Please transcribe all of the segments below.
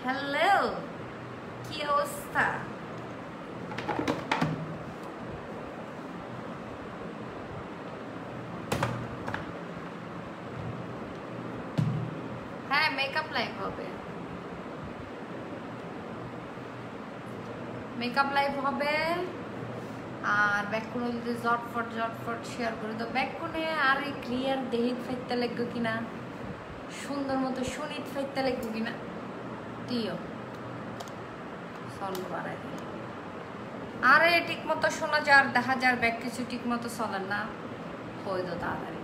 Hello, কি অবস্থা? হ্যাঁ, মেকআপ লাইভ হবে, মেকআপ লাইভ হবে। আর ব্যাককুনে যদি জটফট জটফট শেয়ার করে তো ব্যাককুনে আর এই ক্লিয়ার দেহিত ফাইতে লাগবে কিনা, সুন্দর মতো সুনিত ফাইতে লাগবে কিনা দিও সন্ড বাড়াই দিই। আরে ঠিক মতো শোনা যার দেখা যার ব্যাক কিছু ঠিক মতো চলেন না হয়ে তো তাড়াতাড়ি।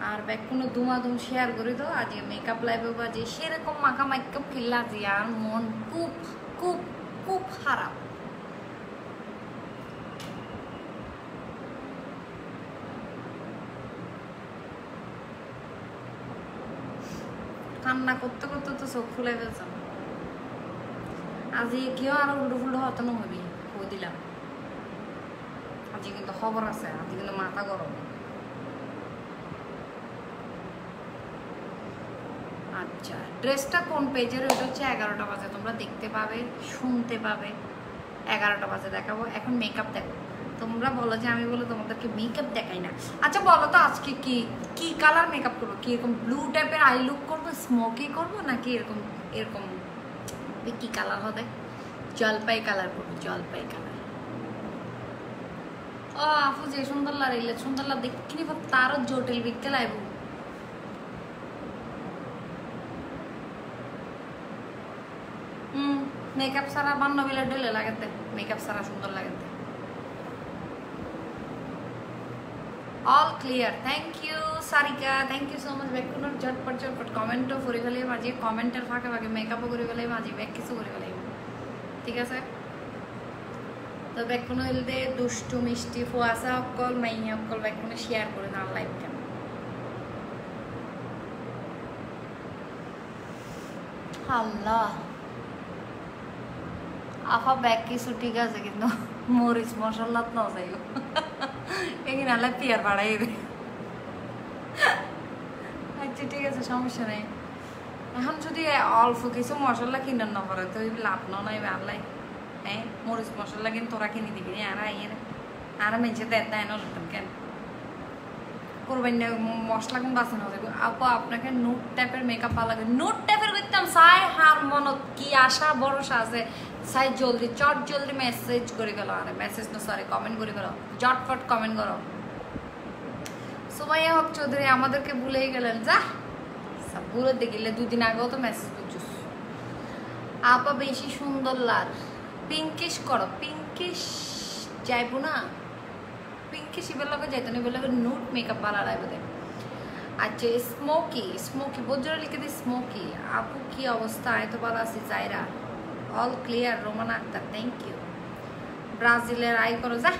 আর ব্যাক কোনো দুমাদুম শেয়ার করে তো আজকে মেকআপ লাইভে বাজে সেরকম মাখা মেকআপ কিল্লা আছে আর মন খুব খুব খুব খারাপ। কান্না করতে করতে তো চোখ ফুলে ফেলছে। আজকে কেউ আরো উল্টো ফুল্টো হতানো হবি হয়ে দিলাম। আজকে কিন্তু খবর আছে, আজকে কিন্তু মাথা গরম। আচ্ছা, ড্রেসটা কোন পেজের? ওটা হচ্ছে 11টা বাজে তোমরা দেখতে পাবে, শুনতে পাবে। 11টা বাজে দেখাবো। এখন মেকআপ দেখো। তোমরা বলো যে আমি বলে তোমাদেরকে মেকআপ দেখাই না। আচ্ছা বলো তো আজকে কি কি কালার মেকআপ করবো? কি এরকম ব্লু টাইপের আই লুক করবো, স্মোকি করবো, নাকি এরকম এরকম কি কালার হবে? জলপাই কালার করবো, জলপাই কালার। ও আপু যে সুন্দর লাগলে সুন্দর লাগ দেখিনি তারও জটিল বিকতে লাগবো। মেকআপ সারা বান্ধবীরা ঢেলে লাগাতে, মেকআপ সারা সুন্দর লাগাতে। All clear, thank you Sarika, thank you so much. ব্যাকুনোর ঝটপট ঝটপট কমেন্টও করে ফেলে মাঝে, কমেন্টের ফাঁকে ফাঁকে মেকআপও করে ফেলে মাঝে, ব্যাক কিছু করে ফেলে। ঠিক আছে, তো ব্যাকুনো হইলে দুষ্টু মিষ্টি ফুয়াশা অকল মাইয়া অকল ব্যাকুনো শেয়ার করে না লাইভ কেন। আল্লাহ আফা ব্যাগ কিছু ঠিক আছে কিন্তু মরিচ মশলা ন যাইও এখানে আল্লাহ পিয়ার বাড়াই দে। আচ্ছা ঠিক আছে, সমস্যা নেই। এখন যদি অল্প কিছু মশলা কিনার না পারে তো লাভ নাই আল্লাহ। হ্যাঁ, মরিচ মশলা কিন্তু তোরা কিনে দিবি আর আইয়ের আর মেঝে দেয় দেয় না কেন করবেন না? মশলা কোন বাসন হবে আপু? আপনাকে নোট টাইপের মেকআপ ভালো লাগে? নোট টাইপের করতাম চাই হার মনত কি আশা ভরসা আছে চাই জলদি চট জলদি মেসেজ করে গেল। আরে মেসেজ না সরি কমেন্ট করে গেল, জটফট কমেন্ট করো। সুমাইয়া হক চৌধুরী আমাদেরকে ভুলেই গেলেন। যা সব ভুলে দেখিলে 2 দিন আগেও তো মেসেজ করছিস। আপা বেশি সুন্দর লাগ, পিঙ্কিশ করো। পিঙ্কিশ যাইবো না, পিঙ্কিশ ইবের লগে যাইতো না, ইবের লগে নোট মেকআপ ভালো লাগবে। আচ্ছা স্মোকি, স্মোকি বোঝরা লিখে দিই স্মোকি। আপু কি অবস্থা? এত ভালো আছি Zaira. All clear Romana Akhtar, thank you. ব্রাজিলের আই করো যা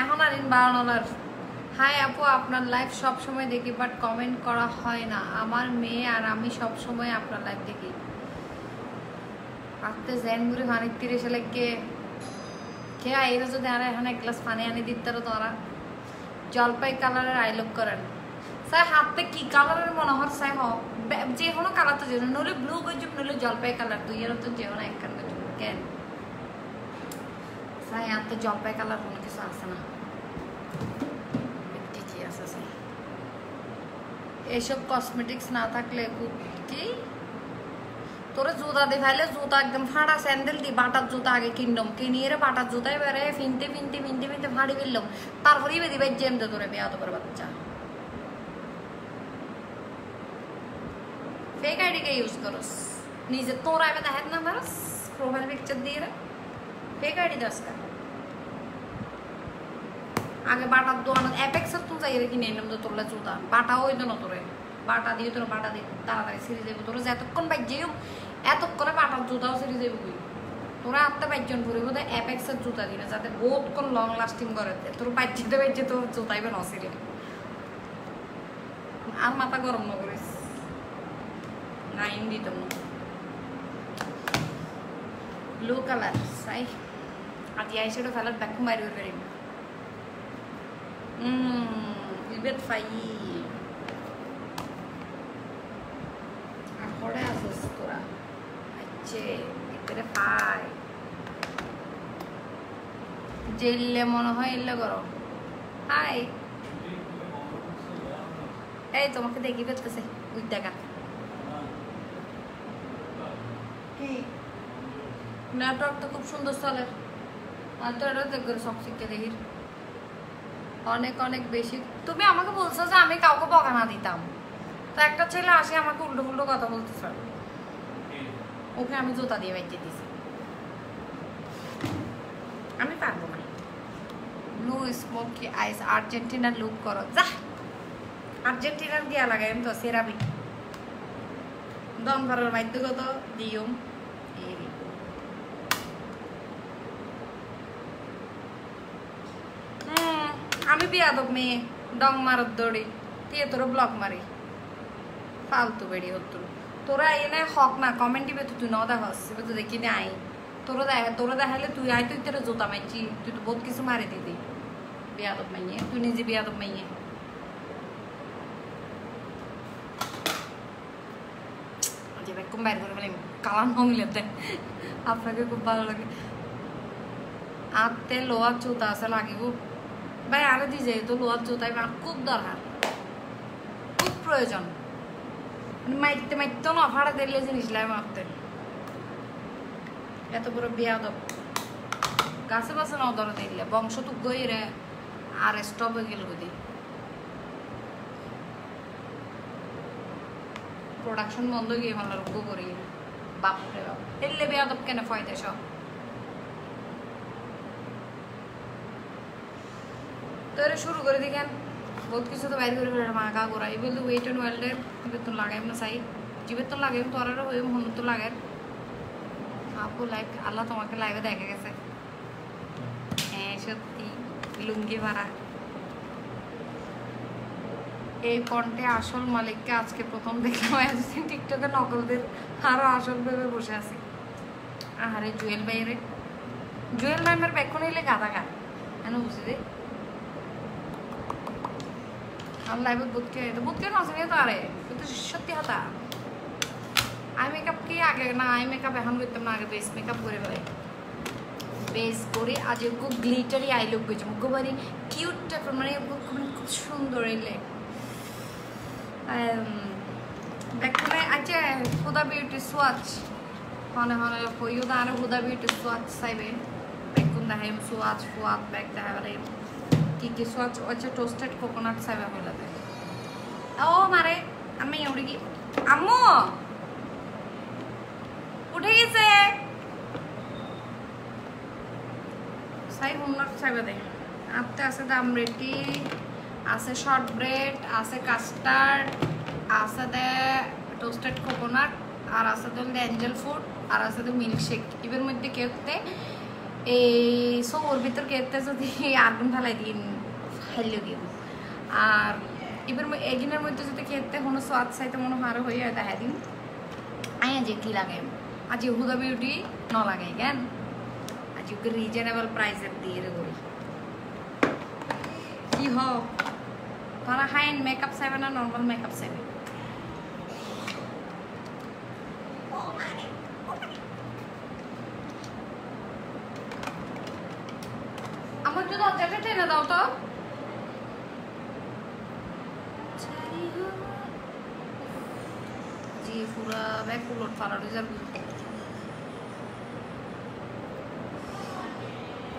এখন আর ইন $12। হাই আপু, আপনার লাইভ সবসময় দেখি বাট কমেন্ট করা হয় না। আমার মেয়ে আর আমি সবসময় আপনার লাইভ দেখি। আত্মে জেন ঘুরে পানি 30 লাগে কে এরা যদি আর এখন 1 গ্লাস পানি আনি দিতে তোরা। জলপাই কালারের আই লুক করেন স্যার, হাতে কি কালারের মনে হয় স্যার? যে কোনো কালার তো যে নইলে ব্লু গজুব নইলে জলপাই কালার, দুই এর তো যে কোনো একখান গজুব কেন স্যার? হাতে জলপাই কালার কোনো কিছু আছে না, ঠিকই আছে স্যার। এইসব কসমেটিক্স না থাকলে কি তোরে জুতা দেখাইলে জুতা একদম ফাটা স্যান্ডেল দি বাটার জুতা আগে কিনলাম, কিনিয়ে রে বাটার জুতাই বেড়ে ফিনতে ফিনতে ফিনতে ফিনতে ফাড়ি ফেললাম, তারপরেই বেদি ভাই জেম দে তোরে বেয়া তো করে বাচ্চা। ফেক আইডি কে ইউজ করস? নিজে তোর আইবে দেখাত না মারস প্রোফাইল পিকচার দিয়ে রে ফেক আইডি দাস কা। আগে বাটার দোয়ান অ্যাপেক্সের তুই যাই রে কিনে নিলাম তো তোরলে জুতা বাটা হইতো না তোরে, বাটা দিয়ে তোর বাটা দিয়ে তাড়াতাড়ি সিঁড়ি যাবো তোরা যতক্ষণ বাইক যেও এতক্ষণে বাটার জুতাও সিঁড়ি যাবো কই তোরা আটটা 5 জন ঘুরে বোধ অ্যাপেক্সের জুতা দিবে যাতে বহুতক্ষণ লং লাস্টিং করে। তোর বাইক যেতে বাইক তোর জুতাইবে না সিঁড়ি আর মাথা গরম না করিস না দিতাম না। ব্লু কালার চাই আজ আইসেটা ফেলার ব্যাক মারি পারিম ইবেত ফাই এখন দিচ্ছে ভিতরে পাই জেললে মনে হয় এলে করো হাই এই তোমাকে দেখি পেতেছে ওই দেখা নেটওয়ার্ক তো খুব সুন্দর চলে আর তো এটা দেখবে সব শিখতে দেখি অনেক অনেক বেশি তুমি আমাকে বলছো যে আমি কাউকে বকা না দিতাম তো একটা ছেলে আসে আমাকে উল্টো উল্টো কথা বলতেছে ওকে আমি জুতা দিয়ে বাইতে দিছি আমি পারবো না ব্লু স্মোকি আইস আর্জেন্টিনার লুক করো যা আর্জেন্টিনার দিয়া লাগাই আমি তো সেরাবি দম ভরার বাধ্যগত দিয়ম আমি বিয়াদব মেয়ে ডং মারত দৌড়ি দিয়ে তোরা ব্লক মারি ফালতু বেড়ি হতো তোরা এনে হক না কমেন্ট দিবে তুই ন দেখাস এবার তো দেখি না আই তোরা দেখালে তুই আই তুই তোরা জোতা মারছি তুই তো বহুত কিছু মারি দিদি বিয়াদব মাইয়ে তুই নিজে বিয়াদব মাইয়ে যেরকম বাইর করে বলে কালান হমিলেতে আপনাকে খুব ভালো লাগে আত্মে লোহার জুতা আছে লাগিব ভাই আরো দিয়ে যাই তো লোহার জুতাই খুব দরকার খুব প্রয়োজন মাইতে মাইতে না ভাড়া দিলে জিনিস লাগে মারতে এত বড় বিয়াদব গাছে বাছে না ধরে দিলে বংশ তো গই রে আর স্টপ হয়ে গেল বুঝি প্রোডাকশন বন্ধ গিয়ে ভালো রোগ করি বাপরে বাপ এলে বিয়াদব কেন ফয়দা সব তো এটা শুরু করে দিকেন বহুত কিছু তো বাইর করে ফেলে মাকা করা এই বলতে ওয়েট অ্যান্ড ওয়ার্ল্ডের বেতন লাগাইম না চাই যে বেতন লাগাইম তো আরও হয়ে মন তো লাগার আপু লাইক আল্লাহ তোমাকে লাইভে দেখা গেছে হ্যাঁ সত্যি লুঙ্গি ভাড়া এই পন্টে আসল মালিককে আজকে প্রথম দেখলাম এতদিন টিকটকে নকলদের আরও আসল ভেবে বসে আছি আহারে জুয়েল ভাইয়ের জুয়েল ম্যামের বেক্ষণ এলে গাদা গা কেন বুঝি দে আমার লাইভে বুধকে নজরে তো আরে কিন্তু সত্যি হতা আই মেকআপ কি আগে না আই মেকআপ এখন করতাম না আগে বেস মেকআপ করে ফেলে বেস করে আজ খুব গ্লিটারি আই লুক পেয়েছে মুখ বাড়ি কিউট টাইপের মানে খুব সুন্দর এলে দেখলে আচ্ছা হুদা বিউটি সোয়াচ হনে হনে হইও দা আর হুদা বিউটি সোয়াচ চাইবে দেখুন দেখাই সোয়াচ ফুয়াত ব্যাগ দেখা বলে কি সোয়াচ আচ্ছা টোস্টেড কোকোনাট চাইবে বলে দেয় ও মারে আমি উড়ে গিয়ে আম্মু উঠে গেছে সাই হোমনাট চাইবে দেয় আপতে আছে দাম রেটি আছে শর্ট ব্রেড আছে কাস্টার্ড আছে দে টোস্টেড কোকোনাট আর আছে তো অ্যাঞ্জেল ফুড আর আছে তো মিল্কশেক এর মধ্যে কেউতে এই সব ওর ভিতর কেউতে যদি আগুন ঢালাই দিন খাইলে দিন আর এবার এগিনের মধ্যে যদি খেতে কোনো স্বাদ চাইতে মনে হয় আরো হয়ে দেখা দিন আইয়া যে কি লাগে আজ হুদা বিউটি ন লাগে কেন আজ ওকে রিজনেবল প্রাইসের দিয়ে দেবো কি হোক তারা হাই এন্ড মেকআপ চাইবে না নর্মাল মেকআপ চাইবে আমার তো দরজাটা টেনে দাও তো জি পুরা ব্যাগ উলট পালট হয়ে যাবে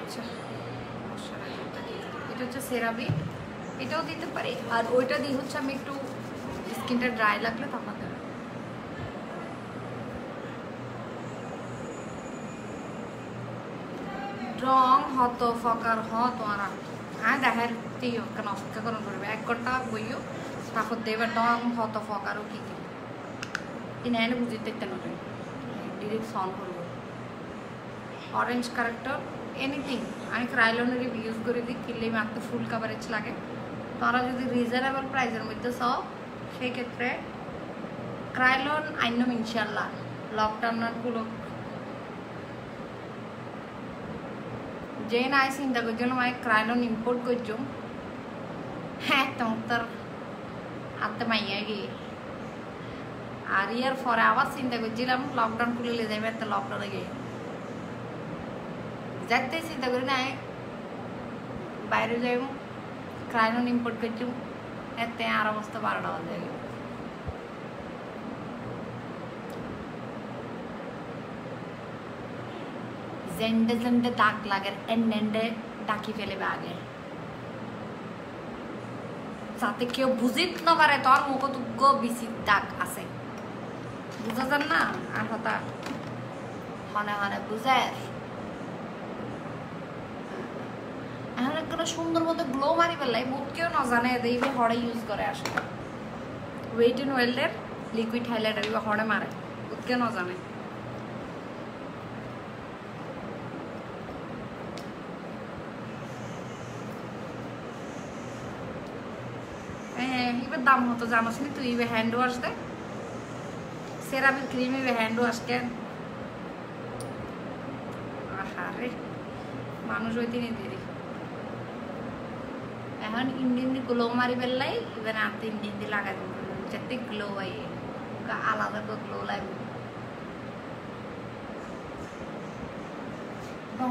আচ্ছা এটা হচ্ছে সেরাবি এটাও দিতে পারি আর ওইটা দিয়ে হচ্ছে আমি একটু স্কিনটা ড্রাই লাগলে তখন দেবো রং হত ফকার হ তোমারা হ্যাঁ দেখার কেন অপেক্ষা করুন করবে 1 ঘন্টা বইও তারপর দেবার রং হত ফকারও কি কি কিনে এনে বুঝতে না ডিরেক্ট অন করবো অরেঞ্জ ক্যারেক্টার এনিথিং আমি ক্রাইলনের ইউজ করে দিই কিনলেই মাত্র ফুল কাভারেজ লাগে তোরা যদি রিজনেবল প্রাইসের মধ্যে সব সেই ক্ষেত্রে ক্রাইলন আইনম ইনশাল্লাহ লকডাউনগুলো যে না চিন্তা করছো মানে ক্রাইলন ইম্পোর্ট করছো হ্যাঁ তোমার হাতে মাইয়া গিয়ে আর ইয়ার পরে আবার চিন্তা করছিলাম লকডাউন খুলে যাবে, একটা লকডাউনে গিয়ে যাইতে চিন্তা করি না, বাইরে যাইব ক্রাইনন ইম্পোর্ট করছি, এতে আর অবস্থা 12টা বাজে। জেন্ডে জেন্ডে দাগ লাগে, এন্ডে ডাকি ফেলেবে আগে, যাতে কেউ বুঝিত না পারে তোর মুখত বিচির দাগ আছে, বুঝা যান না। আর কথা হনে হনে বুঝে এখন একটা সুন্দর মতো গ্লো মারি পেলাই, মুখ কেউ না জানে এইভাবে হরে ইউজ করে আসলে ওয়েট এন্ড ওয়েল্ডের লিকুইড হাইলাইটার এবার হরে মারে, মুখ কেউ না জানে। এবার দাম হতো জানোস নি তুই, এবার হ্যান্ড ওয়াশ দে, সেরামিক ক্রিম, এবার হ্যান্ড ওয়াশ কেন। আরে মানুষ ওই দিনই দেরি এখন ইন্ডিয়ান গ্লো মারি পেলাই, এবার আর ইন্ডিয়ান দিয়ে লাগাই যাতে গ্লো হয়, আলাদা করে গ্লো লাগবে।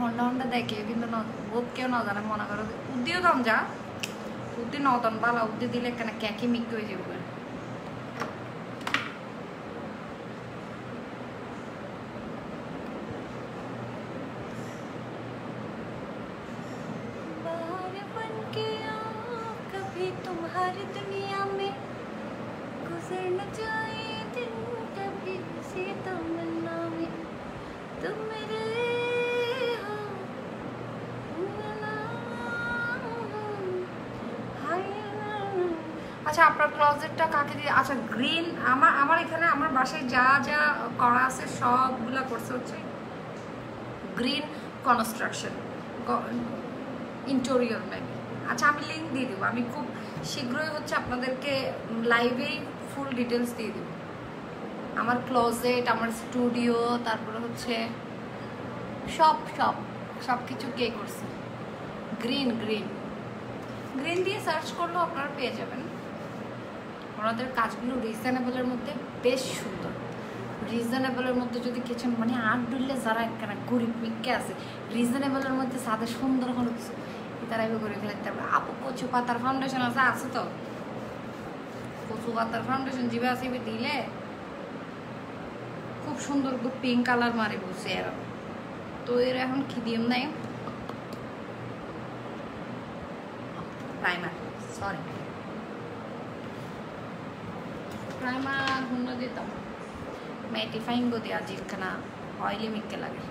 হন্ডা হন্ডা দেখে কিন্তু বোধ কেউ না জানে, মনে করো উদ্দিও দাম যা উদ্দি নতন বালা উদ্দি দিলে কেন ক্যাকি মিক হয়ে যাবে। तुम्हारी दुनिया में गुजर न जाए दिन कभी किसी तमन्ना में तुम मेरे हो। আচ্ছা আপনার ক্লোজেটটা কাকে দিয়ে? আচ্ছা গ্রিন, আমার এখানে আমার বাসায় যা যা করা আছে সবগুলা করছে হচ্ছে গ্রিন কনস্ট্রাকশন ইন্টেরিয়র মেবি। আচ্ছা আমি লিঙ্ক দিয়ে দেবো, আমি খুব শীঘ্রই হচ্ছে আপনাদেরকে লাইভেই ফুল ডিটেলস দিয়ে দেবো। আমার ক্লোজেট, আমার স্টুডিও, তারপরে হচ্ছে সব সব সব কিছু কে করছে গ্রিন গ্রিন গ্রিন দিয়ে সার্চ করলেও আপনারা পেয়ে যাবেন। ওনাদের কাজগুলো রিজনেবলের মধ্যে বেশ সুন্দর, রিজনেবলের মধ্যে যদি কিছু মানে আট ডুললে যারা একখানা গরিব মিক্কে আছে রিজনেবলের মধ্যে সাদা সুন্দর কোনো কিছু তারা এভাবে করে ফেলতে পারবে। আপু কচু পাতার ফাউন্ডেশন আছে তো, কচু পাতার ফাউন্ডেশন জিবে আছে দিলে খুব সুন্দর পিঙ্ক কালার মারি বসে এর তো এর এখন কি দিম নাই প্রাইমার, সরি প্রাইমার হুন্না দিতাম ম্যাটিফাইং গো দিয়া জিখানা অয়েলি মিক্কে লাগে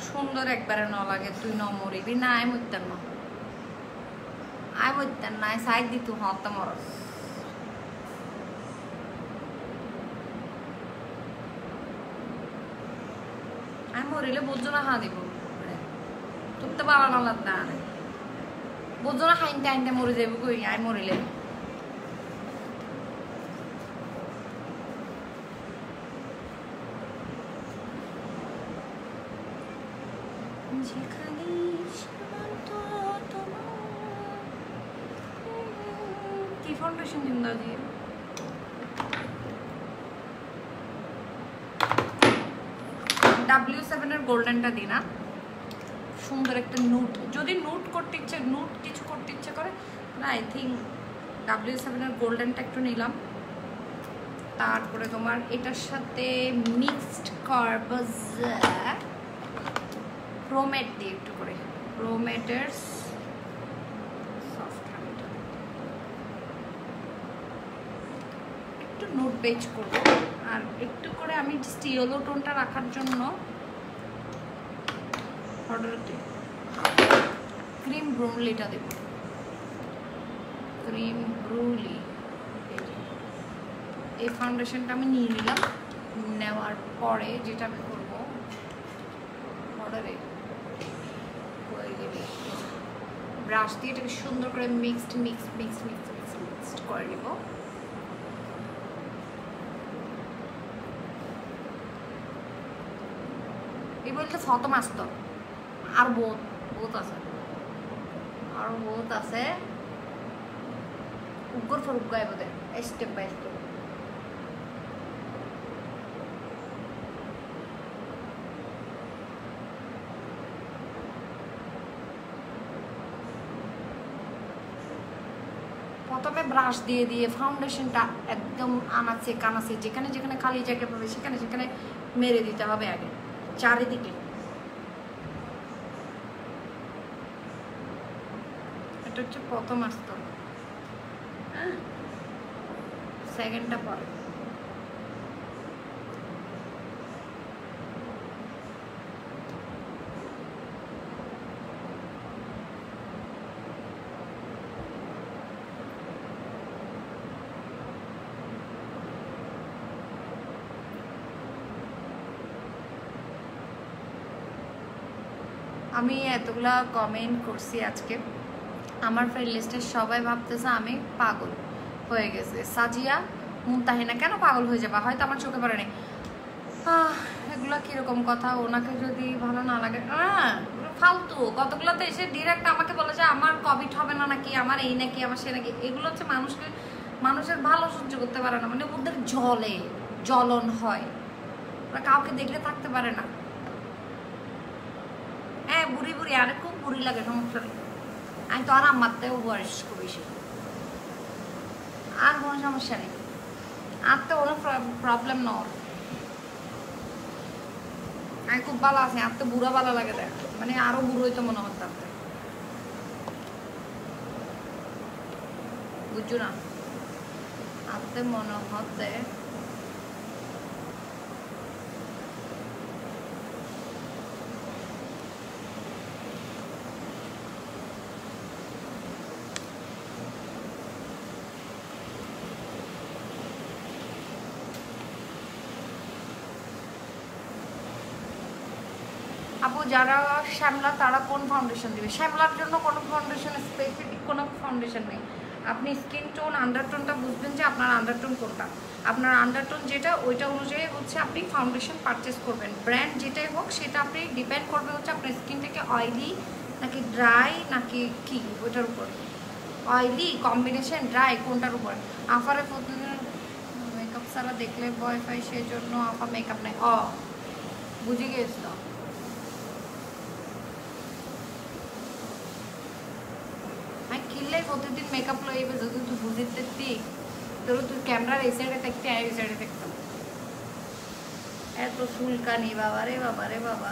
সুন্দর একবারে ন লাগে তুই ন মরিবি না। আই মরতেন না, আই মরতেন না, সাইড দি তুই হতা মরস। আমি মরিলে বুঝছো না হা দিব তোর তো বাবা নালাদ না বুঝছো না হাইনতে হাইনতে মরে যাবো কই। আই মরিলে কি ফাউন্ডেশন দিন দাদি W7 এর গোল্ডেনটা দিই না, সুন্দর একটা নুট, যদি নুট করতে ইচ্ছে নুট কিছু করতে ইচ্ছে করে না আই থিঙ্ক W7 এর গোল্ডেনটা একটু নিলাম। তারপরে তোমার এটার সাথে মিক্সড কার্বজ প্রোমেট দিয়ে একটু করে প্রোমেটের সফট হানিটা একটু নুট বেজ করব। আর একটু করে আমি জাস্ট ইয়েলো টোনটা রাখার জন্য অর্ডারতে ক্রিম ব্রুলিটা দেব, ক্রিম ব্রুলি। এই ফাউন্ডেশনটা আমি নিয়ে নিলাম, নেওয়ার পরে যেটা আমি করবো অর্ডারে ব্রাশ দিয়ে এটাকে সুন্দর করে মিক্সড করে নিব। এই বলতে ফটো মাস্ত আর বহুত আছে, আর বহুত আছে। উগ্র ফর উগ্র আইব দেন স্টেপ বাই স্টেপ। প্রথমে ব্রাশ দিয়ে দিয়ে ফাউন্ডেশনটা একদম আনাচে কানাচে যেখানে যেখানে খালি জায়গা পাবে সেখানে সেখানে মেরে দিতে হবে আগে চারিদিকে। এটা হচ্ছে প্রথম স্তর, হ্যাঁ, সেকেন্ডটা পরে। আমি এতগুলা কমেন্ট করছি আজকে, আমার ফ্রেন্ড লিস্টের সবাই ভাবতেছে আমি পাগল হয়ে গেছে। সাজিয়া মুমতাহিনা কেন পাগল হয়ে যাবা, হয়তো আমার চোখে পড়ে নেই। এগুলো কীরকম কথা, ওনাকে যদি ভালো না লাগে ফালতু কতগুলোতে এসে ডিরেক্ট আমাকে বলে যে আমার কোভিড হবে না নাকি, আমার এই নাকি, আমার সে নাকি। এগুলো হচ্ছে মানুষের ভালো সহ্য করতে পারে না, মানে ওদের জ্বলন হয়, ওরা কাউকে দেখলে থাকতে পারে না। হ্যাঁ বুড়ি বুড়ি, আরে খুব বুড়ি লাগে, সমস্যা নেই, আমি তো আর আমারতেও বয়স খুব বেশি, আর কোনো সমস্যা নেই, আর তো কোনো প্রবলেম নয়। আমি খুব ভালো আছি, আর তো বুড়া ভালো লাগে দেখ, মানে আরো বুড়োই তো মনে হতো, বুঝছো না, আর তো মনে হতে আপু যারা শ্যামলা তারা কোন ফাউন্ডেশন দিবে? শ্যামলার জন্য কোনো ফাউন্ডেশন, স্পেসিফিক কোনো ফাউন্ডেশন নেই। আপনি স্কিন টোন আন্ডারটোনটা বুঝবেন যে আপনার আন্ডারটোন কোনটা, আপনার আন্ডারটোন যেটা ওইটা অনুযায়ী হচ্ছে আপনি ফাউন্ডেশন পারচেস করবেন। ব্র্যান্ড যেটাই হোক সেটা আপনি ডিপেন্ড করবে হচ্ছে আপনার স্কিনটাকে অয়েলি নাকি ড্রাই নাকি কি, ওইটার উপর। অয়েলি কম্বিনেশন ড্রাই কোনটার উপর। আফারে প্রতিদিন মেকআপ ছাড়া দেখলে ভয় পাই, সেই জন্য আফা মেকআপ নেই। বুঝে গিয়েছিল। প্রতিদিন মেকআপ লইবে যদি তুই বুঝিতে তোর তুই ক্যামেরার এই সাইডে দেখতে আর এই সাইডে দেখতাম। এত চুলকানি বাবা রে বাবা রে বাবা।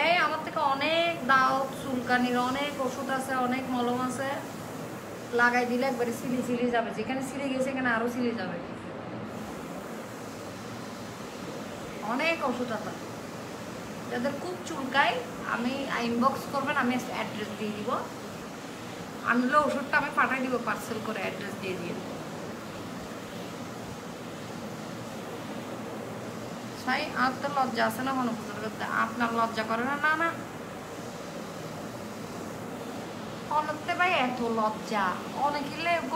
এই আমার থেকে অনেক দাও চুলকানির, অনেক ওষুধ আছে, অনেক মলম আছে, লাগাই দিলে একবারে সিলি সিলি যাবে, যেখানে সিলি গেছে এখানে আরো সিলি যাবে, অনেক ওষুধ আছে। যাদের খুব চুলকায় আমি ইনবক্স করবেন, আমি অ্যাড্রেস দিয়ে দিব, আনলে ওষুধটা আমি পাঠাই দিব পার্সেল করে, অ্যাড্রেস দিয়ে দিয়ে। তাই আর তো লজ্জা আছে না কোনো পুজোর করতে, আপনার লজ্জা করে না? না না অনেকতে ভাই এত লজ্জা, অনেকে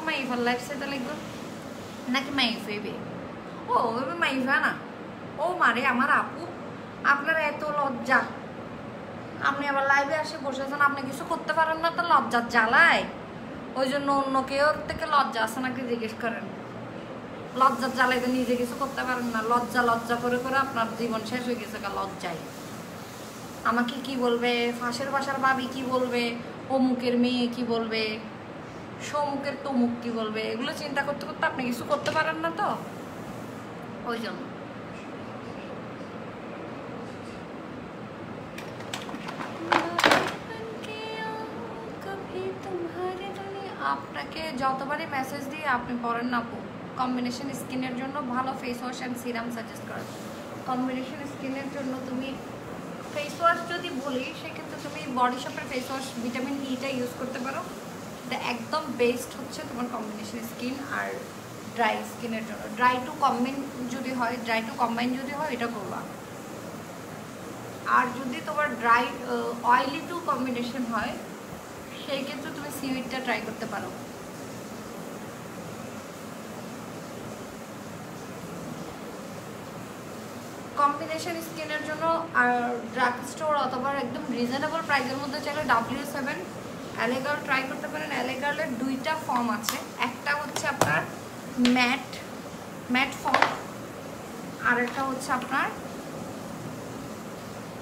মাই ফেল সেটা লিখবো নাকি মাই ফেবে, ও মাই ফা না, ও মারে আমার আপু আপনার এত লজ্জা, আপনি আবার লাইভে আসে বসেছেন, আপনি কিছু করতে পারেন না তো লজ্জার জ্বালায়, ওই জন্য অন্য কেউ থেকে লজ্জা আছে নাকি জিজ্ঞেস করেন। লজ্জার জ্বালায় তো নিজে কিছু করতে পারেন না, লজ্জা লজ্জা করে করে আপনার জীবন শেষ হয়ে গেছে লজ্জায়। আমাকে কি বলবে, ফাঁসের বাসার ভাবি কি বলবে, অমুকের মেয়ে কি বলবে, সমুকের তমুক কি বলবে, এগুলো চিন্তা করতে করতে আপনি কিছু করতে পারেন না তো, ওই জন্য। আপনাকে যতবারই মেসেজ দিয়ে আপনি পড়েন না আপু, কম্বিনেশন স্কিনের জন্য ভালো face wash and serum suggest করেন। কম্বিনেশন স্কিনের জন্য তুমি ফেস ওয়াশ যদি বলি সেক্ষেত্রে তুমি বডি শপের ফেস ওয়াশ ভিটামিন ইটা ইউজ করতে পারো, এটা একদম বেস্ট হচ্ছে তোমার কম্বিনেশন স্কিন আর ড্রাই স্কিনের জন্য। ড্রাই টু কম্বাইন যদি হয় এটা করবা। আর যদি তোমার ড্রাই অয়েলি টু কম্বিনেশন হয় সেই ক্ষেত্রে তুমি সিউইডটা ট্রাই করতে পারো। কম্বিনেশন স্কিনের জন্য আর ড্রাগ স্টোর অথবা একদম রিজনেবল প্রাইসের মধ্যে চাইলে W7 অ্যালেগার্ল ট্রাই করতে পারেন। অ্যালেগার্লের দুইটা ফর্ম আছে, একটা হচ্ছে আপনার ম্যাট ফর্ম, আর একটা হচ্ছে আপনার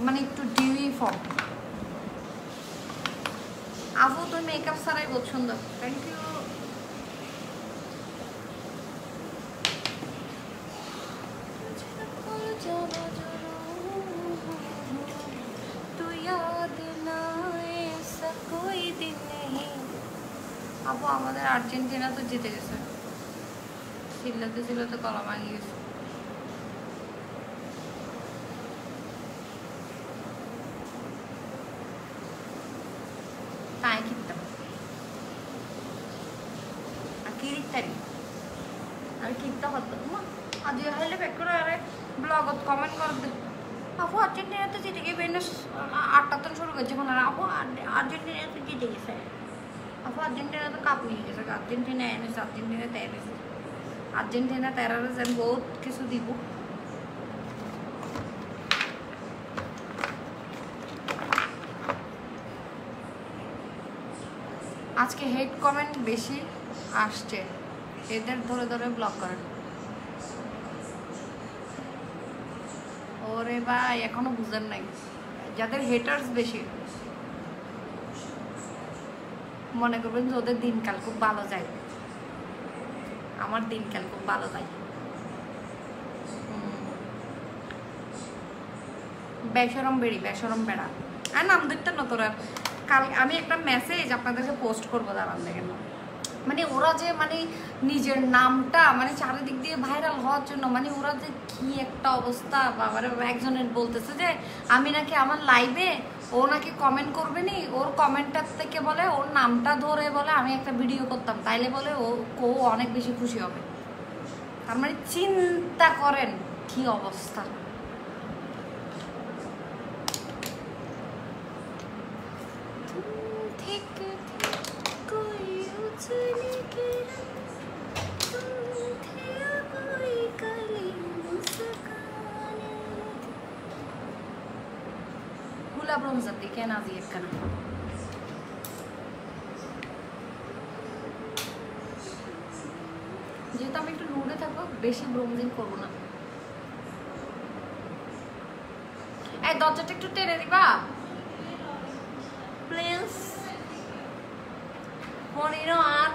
মানে একটু ডিউই ফর্ম। আপু তুমি মেকআপ ছাড়াই বহুত সুন্দর, থ্যাংক ইউ। আপু আমাদের আর্জেন্টিনা তো জিতে গেছে, চিল্লাতে চিল্লাতে গলা ভাঙিয়ে গেছে। তাই কিনতাম আর কিরিতারি আর কিনতে হতো আজ হলে ব্যাক করে আরে ব্লগত কমেন্ট করে দে আপু আর্জেন্টিনা তো জিতে গিয়ে বেনস 8টা শুরু করছে এখন, আর আপু আর্জেন্টিনা তো জিতে গেছে, আপু আর্জেন্টিনা তো কাপ নিয়ে গেছে, আর্জেন্টিনা এনেছে, আর্জেন্টিনা তেরেছে, আর্জেন্টিনা তেরারে যেন বহুত কিছু দিব। আজকে হেড কমেন্ট বেশি আসছে, এদের ধরে ধরে ব্লক করেন। ওরে ভাই এখনো বুঝেন নাই, যাদের হেটার্স বেশি মনে করবেন যে ওদের দিনকাল খুব ভালো যায়, আমার দিনকাল খুব ভালো যায়। বেসরম বেড়ি বেসরম বেড়া আর নাম দেখতেন না তোরা। কাল আমি একটা মেসেজ আপনাদেরকে পোস্ট করবো, দাঁড়ান দেখেন। মানে ওরা যে মানে নিজের নামটা মানে চারিদিক দিয়ে ভাইরাল হওয়ার জন্য মানে ওরা যে কি একটা অবস্থা বাবারে। একজনের বলতেছে যে আমি নাকি আমার লাইভে ও নাকি কমেন্ট করবে নি, ওর কমেন্টটার থেকে বলে ওর নামটা ধরে বলে আমি একটা ভিডিও করতাম, তাইলে বলে ও অনেক বেশি খুশি হবে। তার মানে চিন্তা করেন কি অবস্থা। ব্রোঞ্জার দিকে না দিয়ে কেন যেহেতু আমি একটু নুডে থাকবো, বেশি ব্রোঞ্জিং করবো না। এই দরজাটা একটু টেনে দিবা প্লিজ। মনিরো আর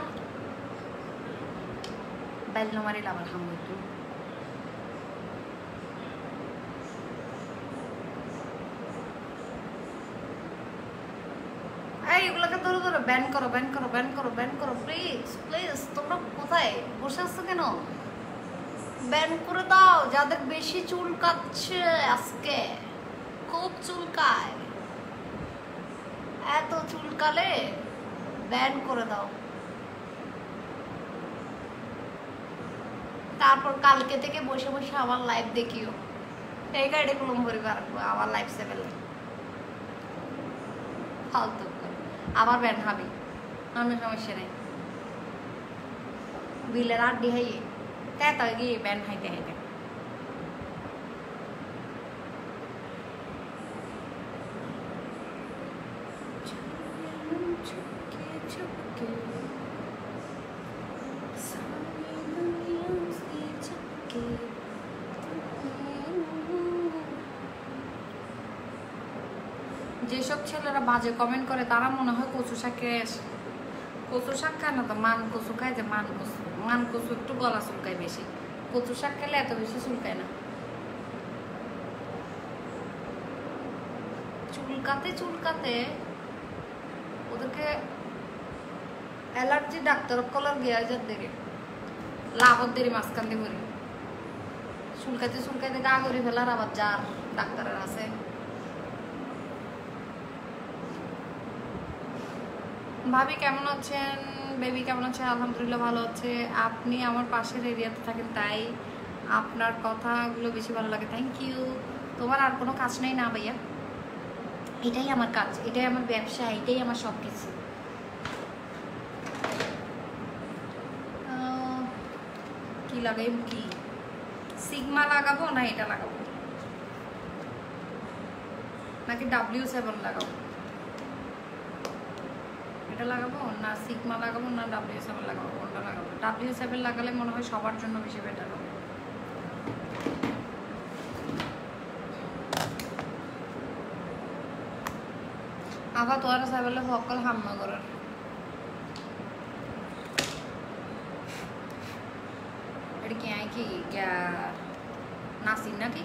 বেলনো মারি লাভার খাম একটু। এগুলোকে ধরে ধরে ব্যান করো ব্যান করো ব্যান করো ব্যান করো প্লিজ প্লিজ। তোমরা কোথায় বসে আসছো কেন? ব্যান করে দাও। যাদের বেশি চুল কাটছে আজকে, খুব চুলকায়, এত চুলকালে ব্যান করে দাও। তারপর কালকে থেকে বসে বসে আমার লাইভ দেখিও। এই গাড়ি কুলম পরিবার আমার লাইফ সেভেল ফালতু আবার ব্যান হাবি, আমার সমস্যা নেই। বিলের আড্ডি হাইয়ে তেত গিয়ে ব্যান হাইতে হাইতে যেসব ছেলেরা বাজে কমেন্ট করে তারা মনে হয় কচু শাক খেয়ে আসে। কচু শাক খায় না তো মান কচু খায়, যে মান কচু একটু গলা চুলকায় বেশি, কচু শাক খেলে এত বেশি চুলকায় না। চুলকাতে চুলকাতে ওদেরকে অ্যালার্জি ডাক্তার কলার গিয়ে যার দেখে লাভর দেরি মাঝখান দিয়ে করি চুলকাতে চুলকাতে গা করে ফেলার আবার যার ডাক্তারের আছে। ভাবি কেমন আছেন? বেবি কেমন আছে? আলহামদুলিল্লাহ ভালো আছে। আপনি আমার পাশের এরিয়াতে থাকেন তাই আপনার কথাগুলো বেশি ভালো লাগে। Thank you. তোমার আর কোনো কাজ নেই না ভাইয়া? এটাই আমার কাজ, এটাই আমার ব্যবসা, এটাই আমার সব কিছু। কি লাগাই, কি সিগমা লাগাবো না এটা লাগাবো নাকি W7 লাগাবো? এটা লাগাবো না সিগমা লাগাবো না WS7 লাগাবো, কোনটা লাগাবো? WS7 লাগালে মনে হয় সবার জন্য বেশি বেটার হবে। আবার তোর সাইবেলে সকল হাম্মা করার এটা কি আয় কি নাসির নাকি?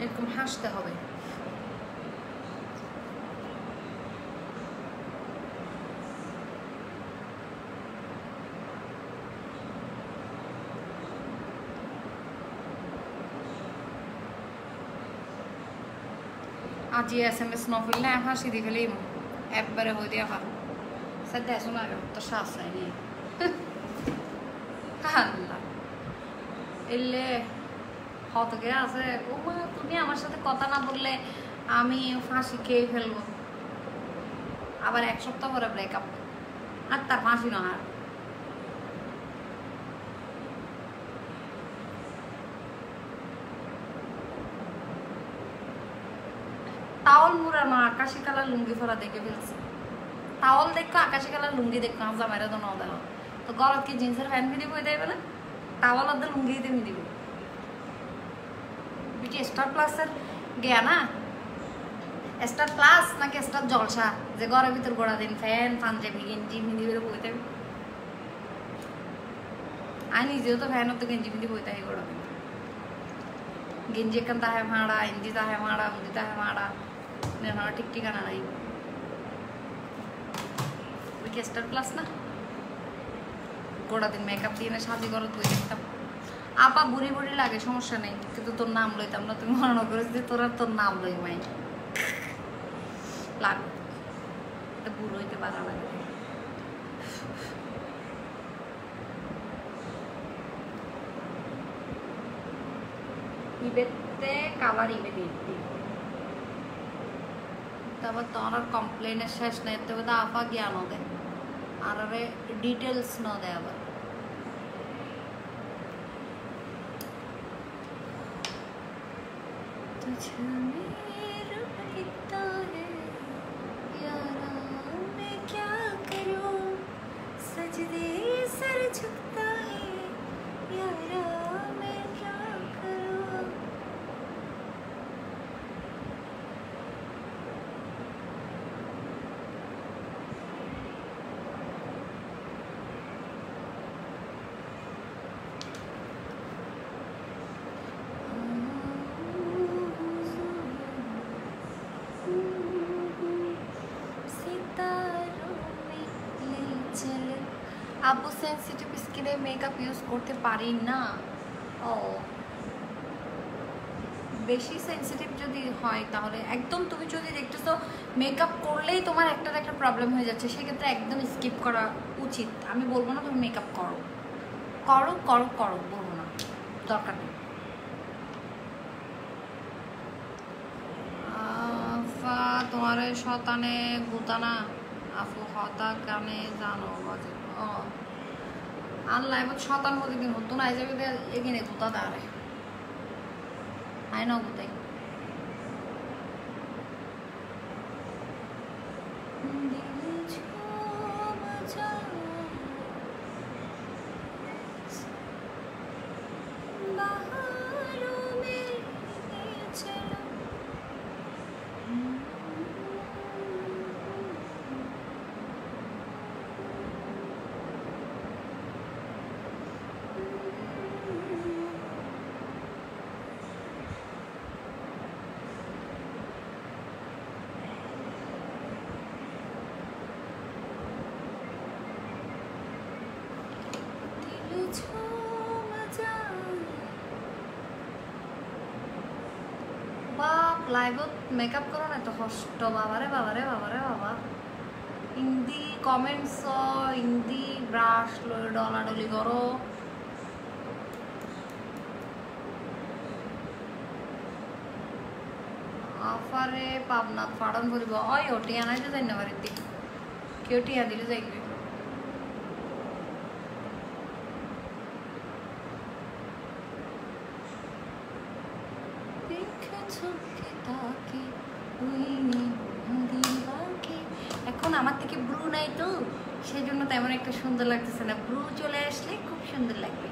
এরকম হাসতে হবে। आज ये SMS नॉफिल ने हाँ सीधी फिल्म ऐप पर हो दिया हाँ सद्या सुना लो तो शास है नहीं আল্লাহ এলে কত কে আছে ও মা তুমি আমার সাথে কথা না বললে আমি ফাঁসি খেয়ে ফেলবো, আবার এক সপ্তাহ পরে ব্রেকআপ, আর তার ফাঁসি না আর তাওয়াল মুরার মা আকাশি কালার লুঙ্গি পরা দেখে ফেলছে। তাওয়াল দেখো আকাশি কালার লুঙ্গি দেখো হাজা মেরে তো নাও দেখো তো গলত কি জিন্সের প্যান্ট মিদি বই দেবে না, তাওয়াল আর লুঙ্গি দিয়ে মিদি বিটি স্টার প্লাসের গিয়া না স্টার প্লাস নাকি স্টার জলসা যে ঘরের ভিতর গোড়া দিন ফ্যান পাঞ্জাবি গেঞ্জি মিদি করে বই দেবে। আমি নিজেও তো ফ্যান তো গেঞ্জি মিদি বই থাকি গোড়া দিন গেঞ্জি এখান তাহে ভাড়া ইঞ্জি তাহে ভাড়া মুদি তাহে ভাড়া নেওয়া ঠিক ঠিকানা নাই। স্টার প্লাস না গোড়া দিন মেকআপ দিয়ে না সাজি করো তুই দেখতাম আপা বুড়ি বুড়ি লাগে সমস্যা নেই কিন্তু তোর নাম লইতাম না, তুমি মনে করিস যে তোর আর তোর নাম লই মাই লাগ বুড়ো হইতে পারা লাগে। ইবেতে কাবার ইবে দিতি তারপর তোর আর কমপ্লেনের শেষ নেই, তবে তো আপা জ্ঞান দেয় আর ডিটেলস ন দেয় আবার। আবু সেন্সিটিভ স্কিনে মেকআপ ইউজ করতে পারি না। ও বেশি সেন্সিটিভ যদি হয় তাহলে একদম, তুমি যদি দেখতেছো মেকআপ করলেই তোমার একটার একটা প্রবলেম হয়ে যাচ্ছে সেক্ষেত্রে একদম স্কিপ করা উচিত। আমি বলবো না তুমি মেকআপ করো করো করো করো বলবো না, দরকার নেই। তোমার শতানে গুতানা আফু হতা কানে জানো বাজে ও আল্লাহ এবার শতান মধ্যে দিন হতো না যাবে এগিয়ে গুতা দাঁড়ায় আয় না গুতাই লাইভত মেকআপ করো না তো কষ্ট বাবারে বাবারে বাবারে বাবা হিন্দি কমেন্টস হিন্দি ব্রাশ লই ডলাডলি করো আফারে পাবনা ফাড়ন ভরিব ওই ওটিয়া নাই তো যাই না বাড়িতে কেউ টিয়া দিলে যাইবে আমার থেকে ব্রু নাই তো, সেই জন্য তেমন একটা সুন্দর লাগতেছে না। ব্রু চলে আসলে খুব সুন্দর লাগবে।